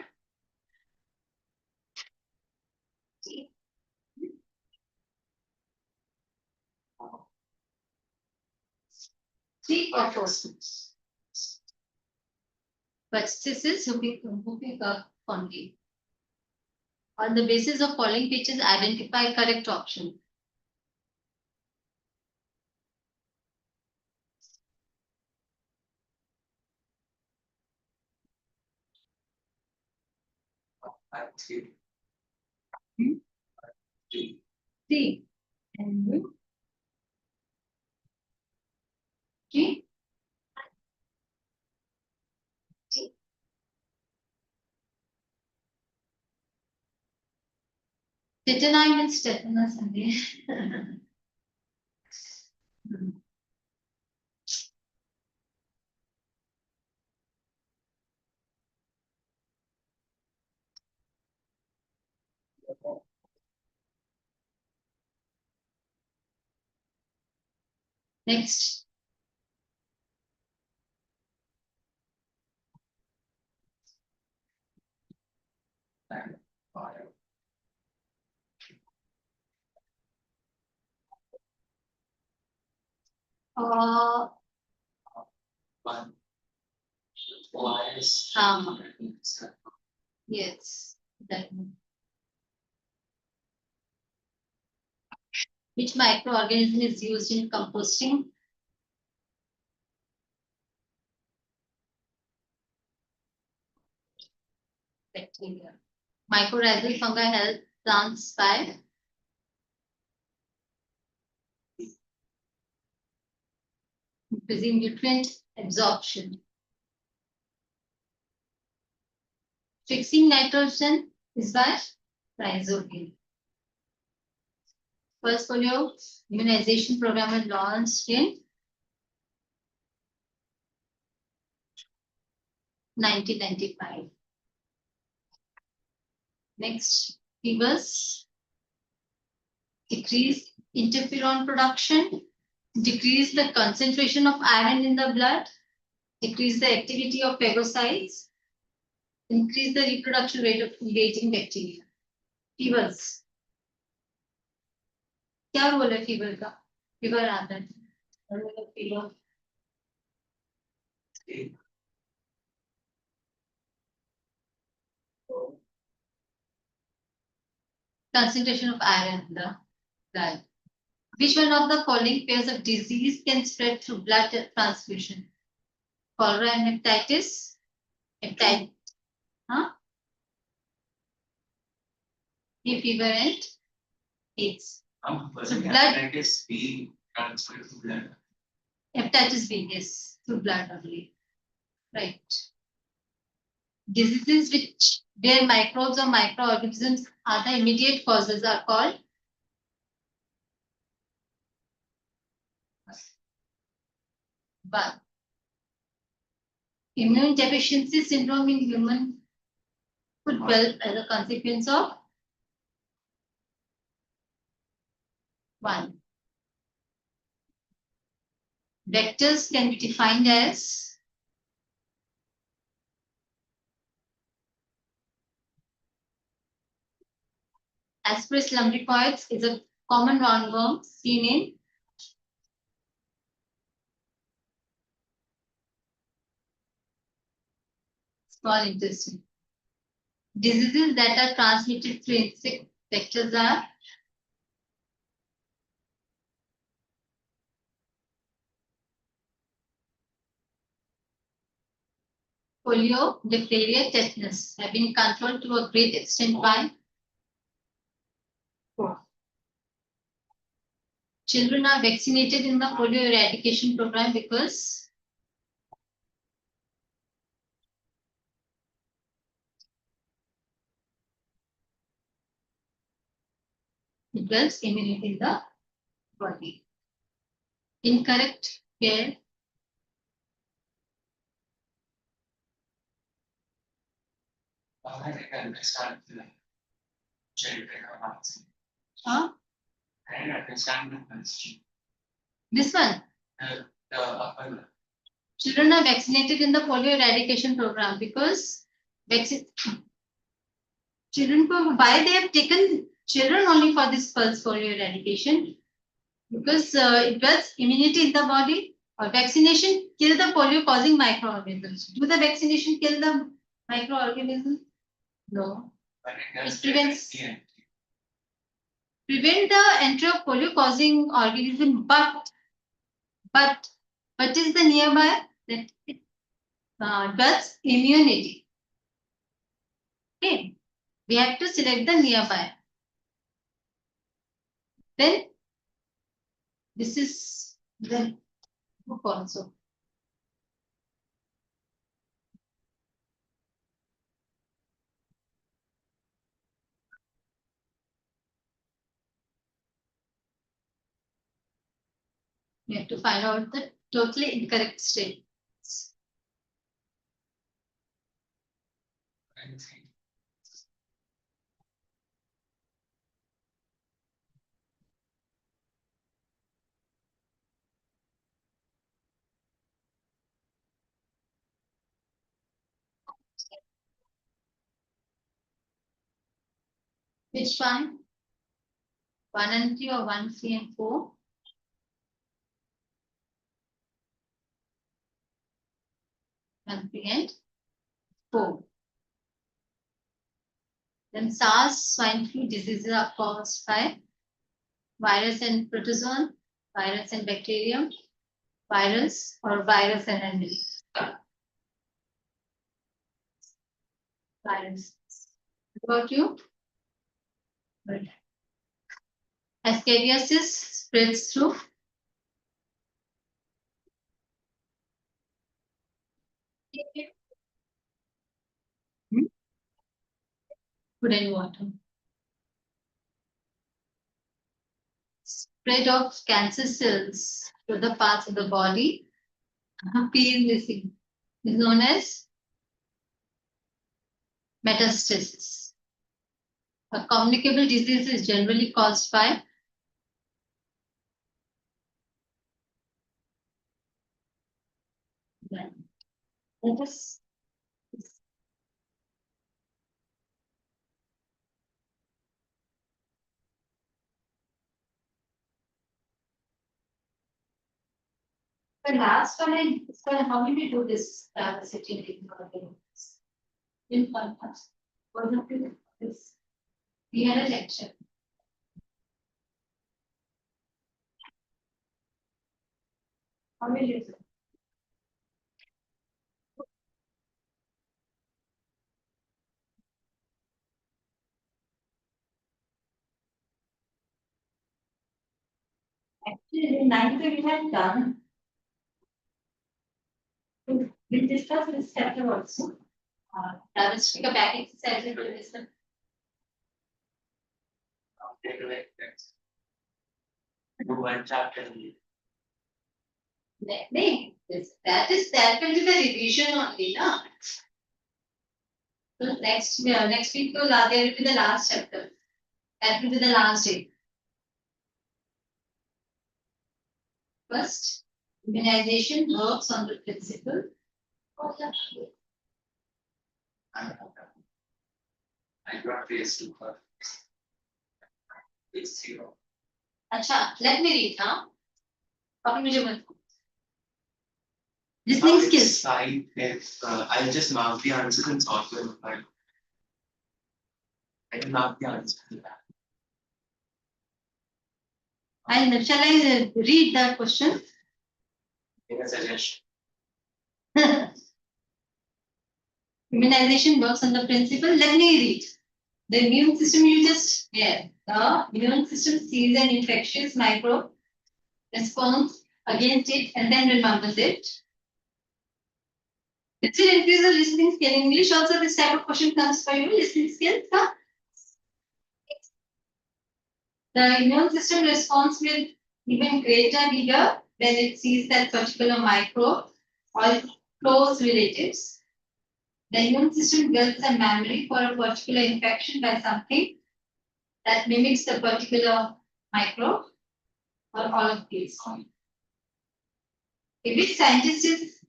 three or four. But this is whooping cough only. On the basis of following features, identify correct option. T. Hmm? T. C. And you? G. T. Tetanus means tetanus again. Next. Uh, One. Twice. yes. That one. Which microorganism is used in composting? Bacteria. Mycorrhizal fungi help plants by increasing nutrient absorption. Fixing nitrogen is by rhizobia. First polio immunization program was launched in 1995. Next, fevers. decrease interferon production, decrease the concentration of iron in the blood, decrease the activity of phagocytes, increase the reproduction rate of engaging bacteria. Fevers. क्या role है fever का? Fever आता है fever concentration of iron in the blood. Which one of the following pairs of disease can spread through blood transfusion? Cholera and hepatitis? Hepatitis. Huh? Fever and AIDS. So blood- hepatitis B transferred to blood. Hepatitis B, yes, through blood only. Right. Diseases which where microbes or microorganisms are the immediate causes are called one. Immune deficiency syndrome in human could develop as a consequence of one. Vectors can be defined as Aspergillus lumbricoides is a common roundworm seen in small intestine. Diseases that are transmitted through insect vectors are polio, diphtheria, tetanus have been controlled to a great extent by children are vaccinated in the polio eradication program because it builds immunity in the body. Incorrect care. I think I understand the children are asking. Huh? I understand the question. This one. The upper Children are vaccinated in the polio eradication program because children why they have taken children only for this pulse polio eradication because it builds immunity in the body or vaccination kill the polio causing microorganisms. Do the vaccination kill the microorganisms? No. It prevent the entry of polio causing organism, but what is the nearby that it builds immunity. Okay, we have to select the nearby. Then this is the book also. We have to find out the totally incorrect statements. Which one? 1 and 3 or 1, 3 and 4? 1, 3 and 4. Then SARS, swine flu diseases are caused by virus and protozoan, virus and bacterium, virus or virus and animal. Virus. What about you? Good. Ascariasis spreads through food and water. Spread of cancer cells to the parts of the body. P is missing. Is known as metastasis. A communicable disease is generally caused by Let us. The last one is how did we do this diversity in context? What did we do this? We had a lecture. How did you do? Actually, in ninth we had done. We discussed this chapter also. Diversity का back exercise we will discuss. Do one chapter. नहीं, that will be the revision only, na. So next week तो there will be the last chapter. That will be the last day. First, immunization works on the principle. I got phase 2 for it's 0. अच्छा, let me read, हाँ. अभी मुझे मत. Listening skills. I'll just mark the answers and solve them. But I can mark the answer to that. And shall I read that question? Make a suggestion. Immunization works on the principle. Let me read. The immune system you just hear. The immune system sees an infectious microbe, responds against it, and then remembers it. It will increase the listening skill. In English also this type of question comes for you, listening skills. Huh? The immune system responds with even greater vigor when it sees that particular microbe or close relatives. The immune system builds a memory for a particular infection by something that mimics the particular microbe or all of these. In which scientist is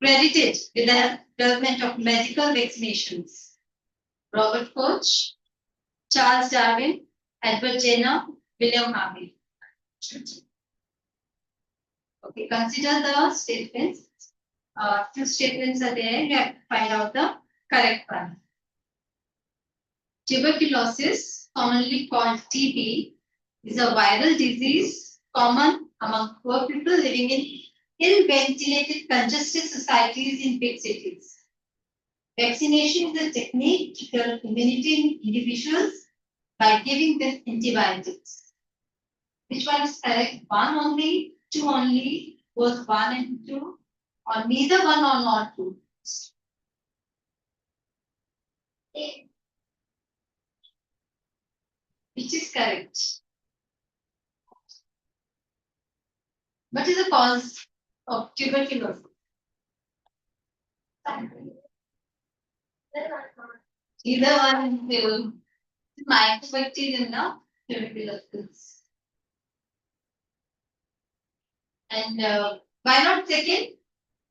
credited with the development of medical vaccinations? Robert Koch, Charles Darwin, Edward Jenner, William Harvey. Okay, consider the statements. Few statements are there. You have to find out the correct one. Tuberculosis, commonly called TB, is a viral disease common among poor people living in ill-ventilated, congested societies in big cities. Vaccination is a technique to develop immunity in individuals by giving them antibiotics. Which one is correct? One only, two only, both one and two, or neither one or not two? Which is correct? What is the cause of tuberculosis? Either one will mycobacterium now, tuberculosis. And why not second?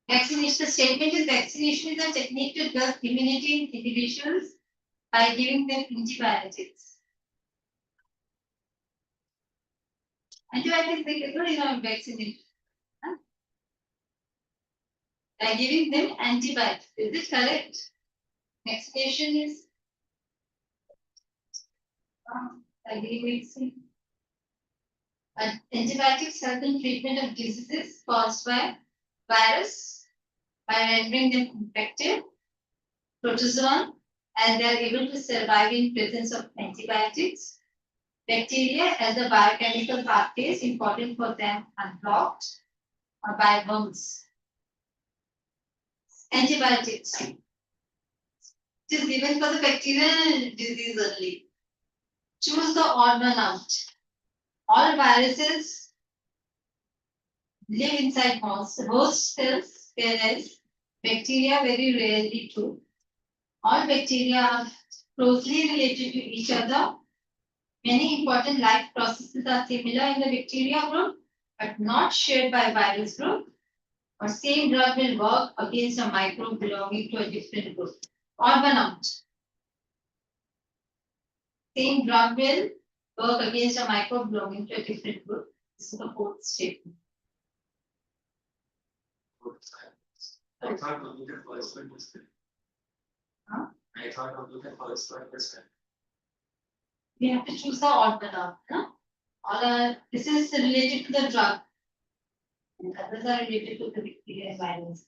Vaccination, the statement is vaccination is a technique to develop immunity in individuals by giving them antibiotics. Antibiotics, they don't even vaccination. Huh? By giving them antibiotics. Is it correct? Vaccination is by giving vaccine. Antibiotics help in treatment of diseases caused by virus by rendering them infected, protozoan, and they are able to survive in presence of antibiotics. Bacteria as a biochemical pathways important for them unblocked or by worms. Antibiotics. It is given for the bacterial disease only. Choose the odd one out. All viruses live inside host cells, whereas bacteria very rarely do. All bacteria are closely related to each other. Many important life processes are similar in the bacteria group, but not shared by virus group. or same drug will work against a microbe belonging to a different group. Odd one out. Same drug will work against a microbe belonging to a different group. This is the fourth statement. I thought only the first one was correct. Huh? I thought only the first one was correct. We have to choose the odd one out. No? This is related to the drug. And others are related to the bacteria and virus.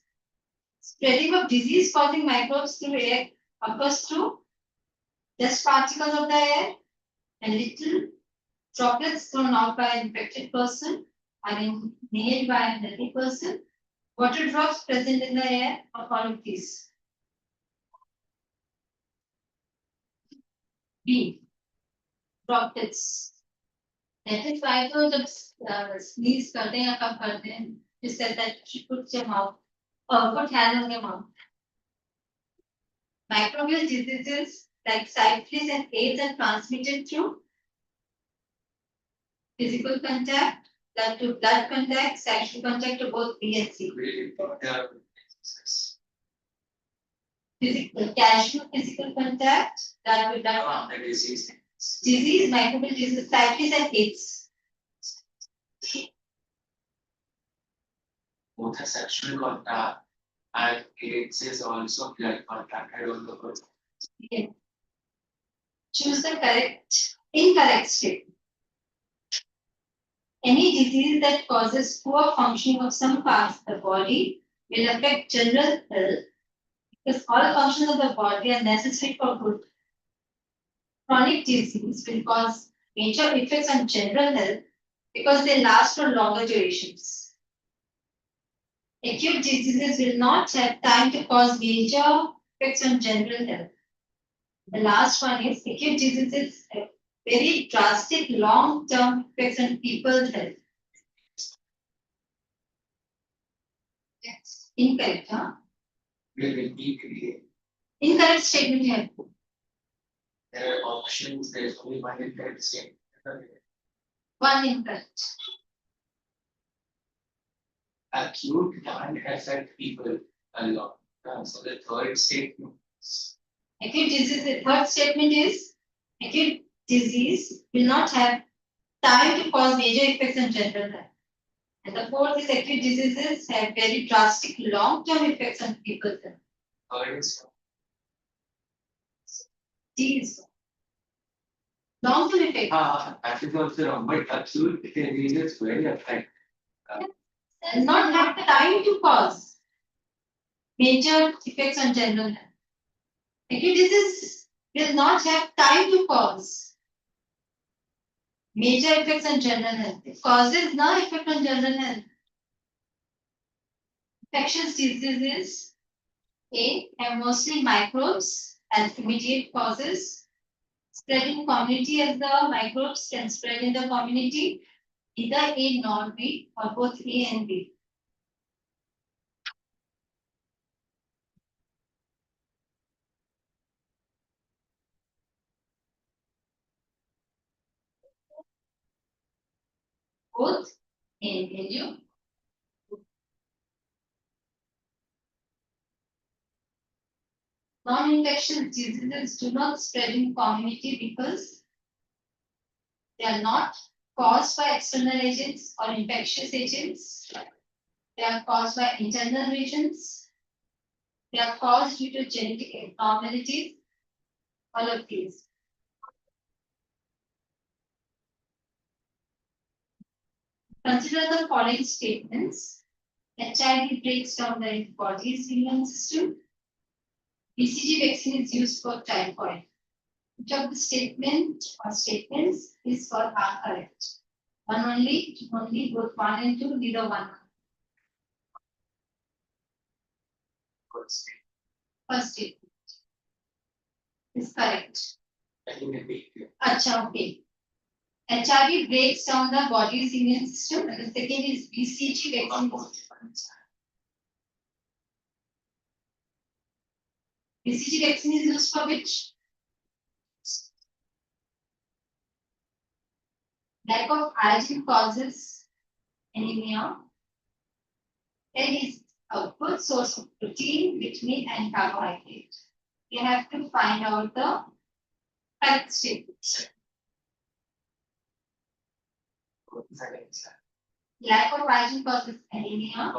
Spreading of disease causing microbes through air occurs through dust particles of the air and little droplets thrown out by an infected person are inhaled by a healthy person. Water drops present in the air or all of these. B. Droplets. That is why तो जब sneeze करते हैं या कब करते हैं, you said that you put your mouth or put hand on your mouth. Microbial diseases like syphilis and AIDS are transmitted through physical contact, blood to blood contact, sexual contact to both B and C. Casual physical contact, blood to blood contact. Disease, microbial disease, syphilis and AIDS. Both are sexual contact and AIDS is also blood contact. I don't know. Okay. Choose the incorrect statement. Any disease that causes poor functioning of some parts of the body will affect general health because all functions of the body are necessary for good. Chronic disease will cause major effects on general health because they last for longer durations. Acute diseases will not have time to cause major effects on general health. The last one is acute diseases have very drastic long-term effects on people's health. Yes. Incorrect, huh? Incorrect statement here. There are options, there's only one incorrect statement. One incorrect. Acute can affect people a lot. So the third statement. Acute disease, the third statement is acute disease will not have time to cause major effects on general health. And the fourth is acute diseases have very drastic long-term effects on people's health. Third is D is long-term effects. that is also wrong, but acute disease is very affect. Not have time to cause major effects on general health. Acute disease will not have time to cause major effects on general health. It causes no effect on general health. Infectious diseases have mostly microbes as immediate causes. Spread in community as the microbes can spread in the community, either A nor B or both A and B. Both A and B. Non-infectious diseases do not spread in community because they are not caused by external agents or infectious agents. They are caused by internal regions. They are caused due to genetic abnormalities. All of these. Consider the following statements. HIV breaks down the body's immune system. BCG vaccine is used for typhoid. Which of the statement or statements is for are correct? One only both 1 and 2, neither one. First statement is correct. Acha, okay. HIV breaks down the body's immune system, and the second is BCG vaccine. BCG vaccine is used for which? Lack of iodine causes anemia. Then is good source of protein, vitamin, and carbohydrate. You have to find out the correct statement. Lack of iron causes anemia,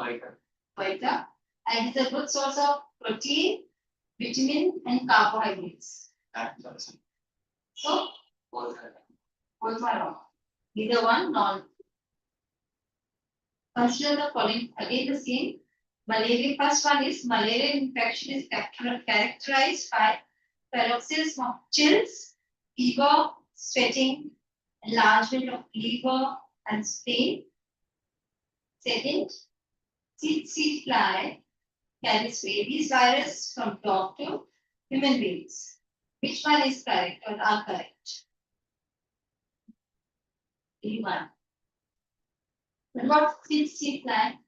goiter, and is a good source of protein, vitamin, and carbohydrates. So, both are wrong. Either one, none. Consider the following, again the same. Malaria, first one is malaria infection is characterized by paroxysm of chills, fever, sweating, enlargement of liver and spleen. Second, tsetse fly carries rabies virus from dog to human beings. Which one is correct or are correct? One. What about tsetse fly?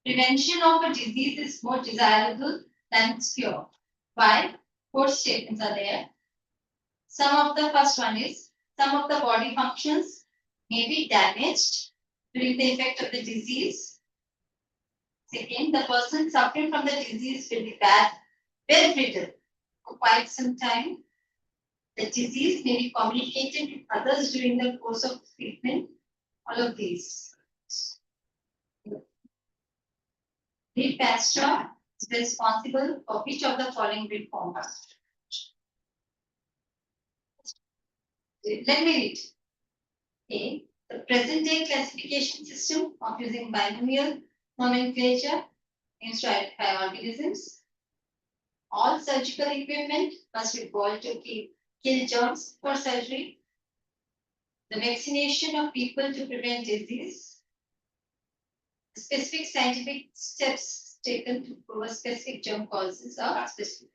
Prevention of a disease is more desirable than its cure. Why? Four statements are there. Some of the first one is some of the body functions may be damaged during the effect of the disease. Second, the person suffering from the disease will be bedridden for quite some time. The disease may be communicated to others during the course of treatment. All of these. The pasture is responsible for which of the following reforms? Let me read. A. The present day classification system of using binomial nomenclature means to identify organisms. All surgical equipment must be boiled to kill germs for surgery. The vaccination of people to prevent disease. Specific scientific steps taken to prove a specific germ causes of specific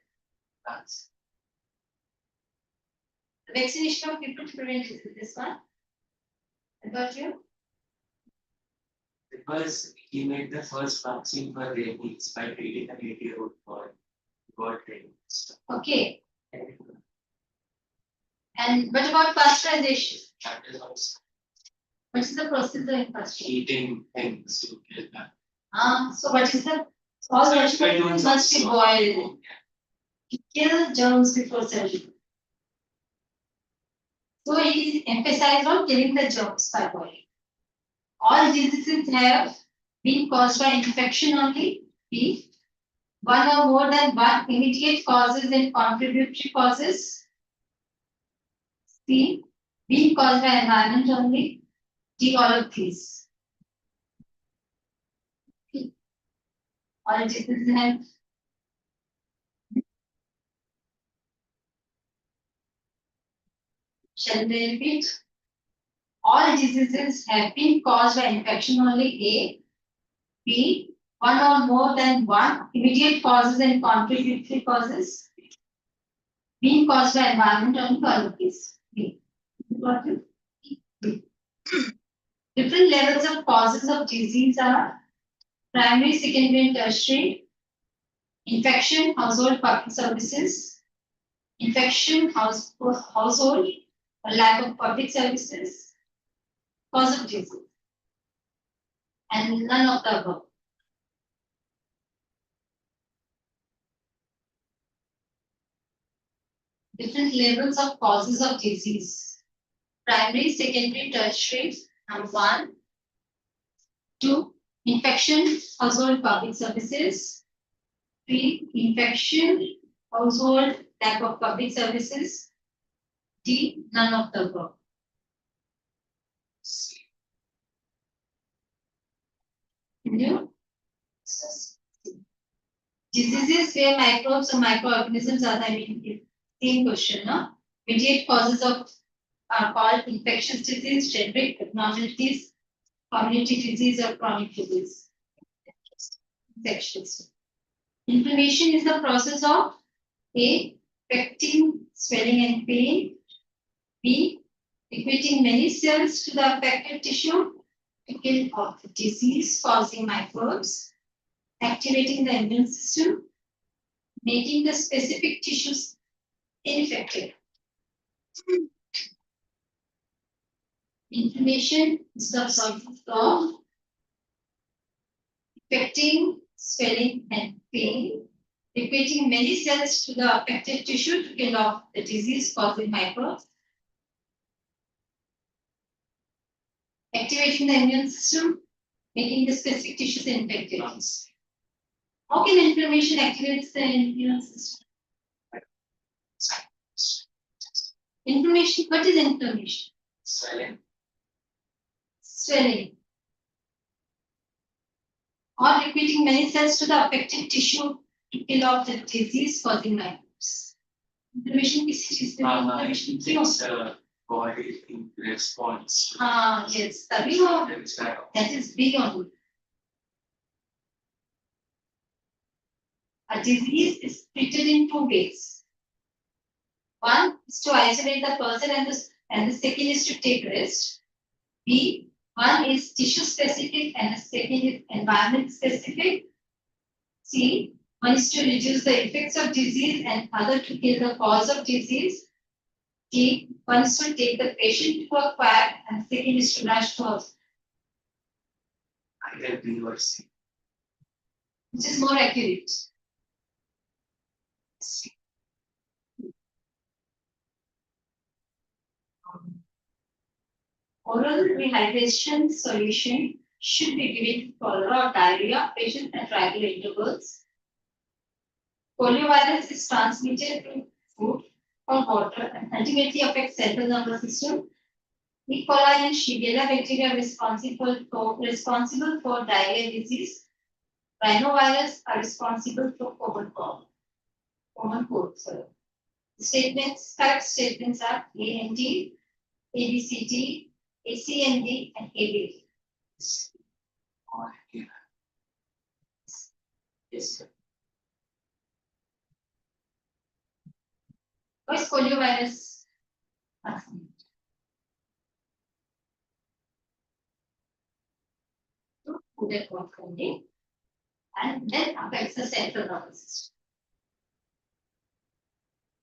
plants. The vaccination of people to prevent disease. This one. I got you. Because he made the first vaccine for rabies by treating an 8-year-old boy who got rabies. Okay. And what about pasteurization? That is also What is the procedure in pasteurization? heating things to kill that. So what is the all vegetables must be boiled to kill germs before surgery. So it is emphasized on killing the germs by boiling. All diseases have been caused by infection only. B. One or more than one immediate causes and contributory causes. C. Being caused by environment only. D. All of these. All diseases have. Shall we repeat? All diseases have been caused by infection only. A. B. One or more than one immediate causes and contributory causes. Being caused by environment only. All of these. B. B. Different levels of causes of disease are primary, secondary, and tertiary. Infection, household public services. Infection, household, or lack of public services. Cause of disease. And none of the above. Different levels of causes of disease. Primary, secondary, tertiary. Number 1. 2. Infection, household public services. 3. Infection, household, lack of public services. D. None of the above. Continue. Diseases where microbes or microorganisms are the same question, no? Immediate causes of are called infectious disease, generic abnormalities, community disease, or chronic disease. Infectious. Inflammation is the process of A. Affecting swelling and pain. B. Equating many cells to the affected tissue to kill off disease causing microbes. Activating the immune system. Making the specific tissues ineffective. Inflammation is the result of affecting swelling and pain, repeating many cells to the affected tissue to kill off the disease causing hyper, activating the immune system, making the specific tissues infected. How can inflammation activate the immune system? Inflammation, what is inflammation? Swelling. Swelling. Or repeating many cells to the affected tissue to kill off the disease causing microbes. Inflammation किसी चीज में inflammation क्यों? Body in response. Yes, तभी वो that is big on. A disease is treated in two ways. One is to isolate the person and the second is to take rest. B, one is tissue specific and the second is environment specific. C, one is to reduce the effects of disease and other to kill the cause of disease. D, one is to take the patient to a quack and second is to rush to hospital. Either B or C. Which is more accurate? C. Oral rehydration solution should be given to cholera or diarrhea patients at regular intervals. Poliovirus is transmitted through food or water and ultimately affects central nervous system. E. coli and Shigella bacteria are responsible for diarrhea disease. Rhinovirus are responsible for common cold. Statements, correct statements are AND, ABCD, ACND, and ABD. Yes. What is poliovirus? Food and water only, and then affects the central nervous system.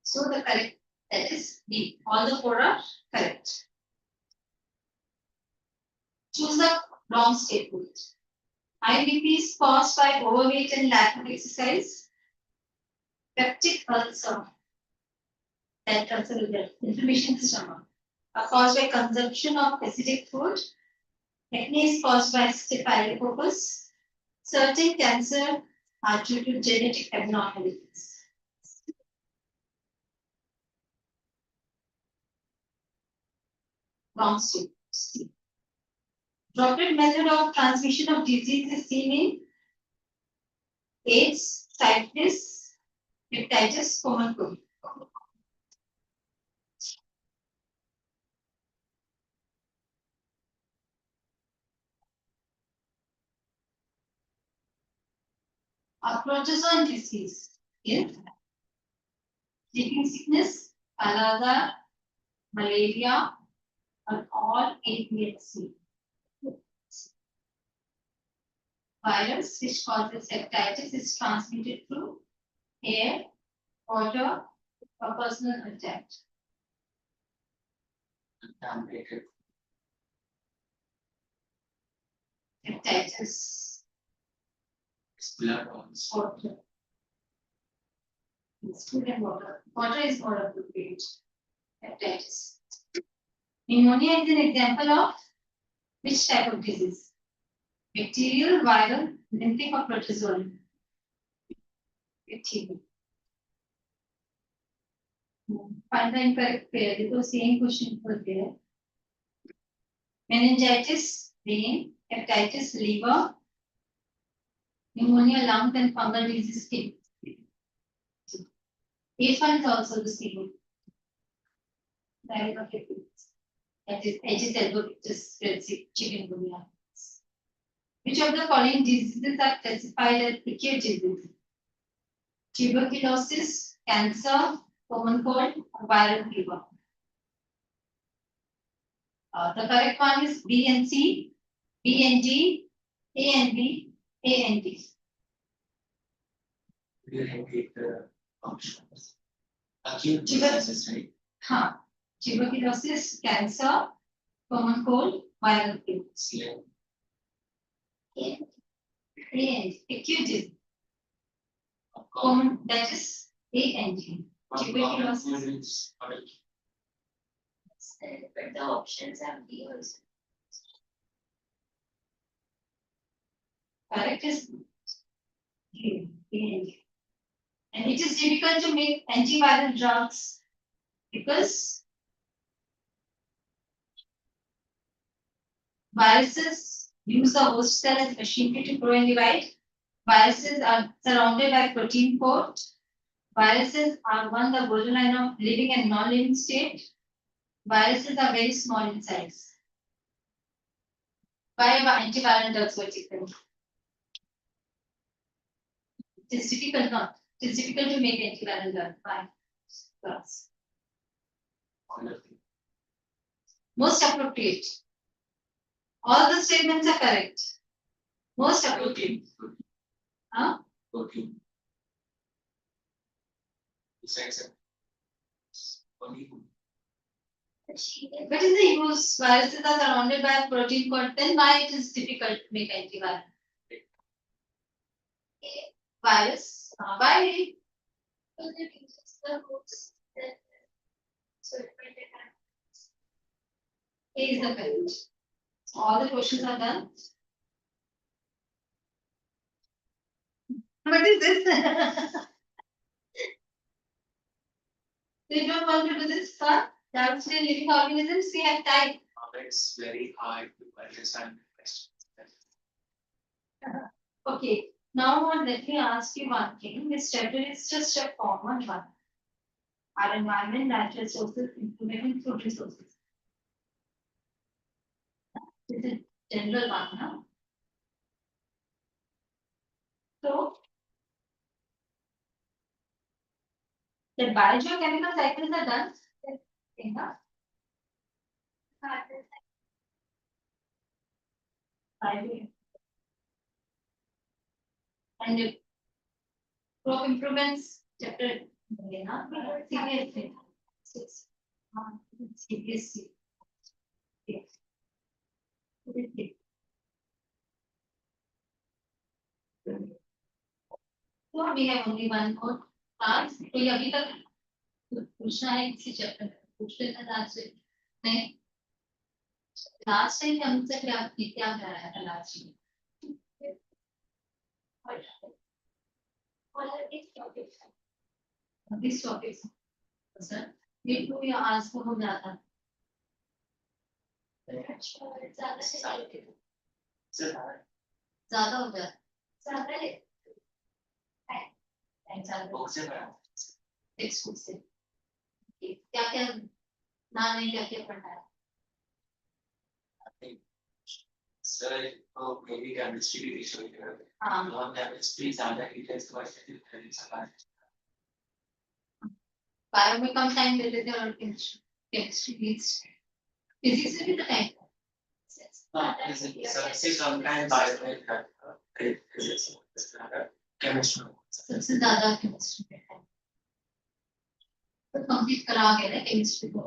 So the correct, that is B. All the four are correct. Choose the wrong statement. IBP is caused by overweight and lack of exercise. Peptic ulcer, that ulcer is there, inflammation in the stomach, are caused by consumption of acidic food. Acne is caused by staphylococcus. Certain cancer are due to genetic abnormalities. Wrong statement. Droplet method of transmission of disease is seen in AIDS, syphilis, hepatitis, common cold. Protozoan disease is sleeping sickness, malaria, malaria, are all APHC. Virus which causes hepatitis is transmitted through air, water, or personal contact. Contaminated. Hepatitis, Blood also. water. It's food and water. Water is more appropriate. Hepatitis. Pneumonia is an example of which type of disease? Bacterial, viral, lymphatic, or protozoal? Bacterial. Find the incorrect pair because same question was there. Meningitis, brain, hepatitis, liver, pneumonia, lung, and fungal disease, skin. H1 is also the same. That is Aegis albopictus chikungunya. Which of the following diseases are classified as acute disease? Tuberculosis, cancer, common cold, or viral fever. The correct one is B and C, B and D, A and B, A and D. We repeat the functions. Acute Tuber- diseases, right? Tuberculosis, cancer, common cold, viral flu. Acute. Common, that is ANG. Tuberculosis. But the options are B also. Correct is A, ANG. And it is difficult to make antiviral drugs because viruses use the host cell as machinery to grow and divide. Viruses are surrounded by protein coat. Viruses are the borderline of living and non-living state. Viruses are very small in size. Why are antiviral drugs vertical? It is difficult not. It is difficult to make antiviral drugs. Why? Class. Most appropriate. All the statements are correct. Most appropriate. Huh? Okay. What is the use? Viruses are surrounded by a protein coat. Then why it is difficult to make antiviral? Virus. Why? Because it uses the hooks. So it might take time. A is the correct. All the questions are done. What is this? They don't want to do this part. Downstream living organisms, we have time. It's very hard to understand the question. Okay. Now let me ask you one thing. This chapter is just a common one. Our environment, natural resources, implementing food resources. This is general one now. So the biogeochemical cycles are done. And the crop improvements chapter seriously. Seriously. So we have only one more class. कोई अभी तक पूछना है किसी chapter पूछ लेना last नहीं last time हमसे क्या कराया था लास्ट में दिस टॉपिक सर ये तो ये आज को हो जाता ज्यादा हो जाता ज्यादा है टेक्स्ट से क्या क्या ना नहीं क्या क्या पढ़ना है Sir, maybe chemistry issue here. हाँ Chemistry ज़्यादा details question है बायो में कम टाइम दे देते और केमिस्ट्री फिजिक्स में भी तो टाइम सबसे कम टाइम बायो में केमिस्ट्री सबसे ज्यादा केमिस्ट्री में है तो कंप्लीट करा के ना केमिस्ट्री को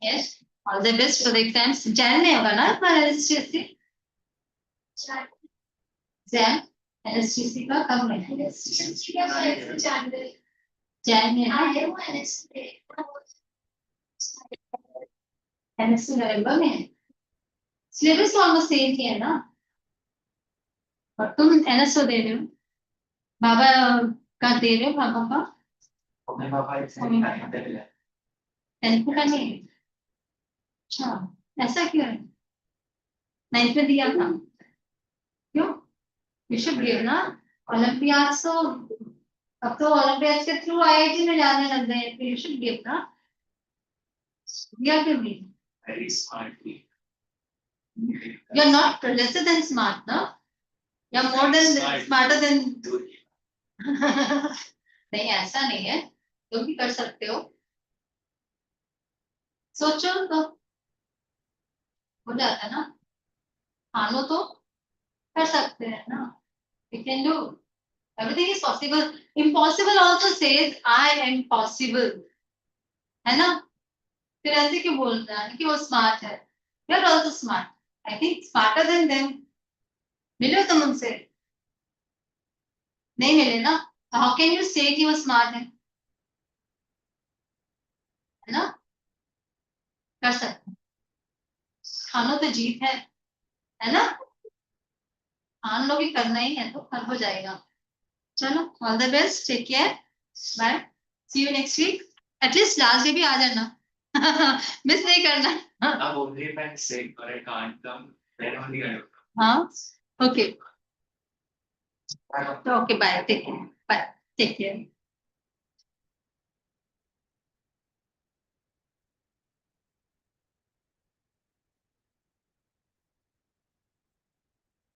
yes all the best for the exams Jain में होगा ना हमारा एसटीसी जैन एसटीसी का कब है जैन में एमएससी नवंबर में सिलेबस तो ऑलमोस्ट सेम ही है ना और तुम एनएसओ दे रहे हो बाबा का दे रहे हो बाबा का टेंथ का नहीं अच्छा ऐसा क्यों है नाइन्थ में दिया था क्यों यू शुड गिव ना ओलंपियाड तो अब तो ओलंपियाड के थ्रू आईआईटी में जाने लग गए तो यू शुड गिव ना दिया क्यों नहीं very smartly. You are not lesser than smart ना या more than smarter than नहीं ऐसा नहीं है तुम भी कर सकते हो सोचो तो हो जाता है ना मानो तो कर सकते हैं ना we can do Everything is possible. Impossible also says I am possible. है ना? फिर ऐसे क्यों बोलता है कि वो स्मार्ट है? You are also smart. I think smarter than them. मिले हो तुम उनसे? नहीं मिले ना? How can you say कि वो स्मार्ट है? है ना? कर सकते. खानो तो जीत है ना? हाँ लोग भी करना ही है तो कर हो जाएगा. चलो all the best, take care, bye, see you next week. At least last day भी आ जाना. मिस नहीं करना. अब only if I'm sick or I can't come, then only I will हाँ okay come. Okay bye, take care, bye, take care.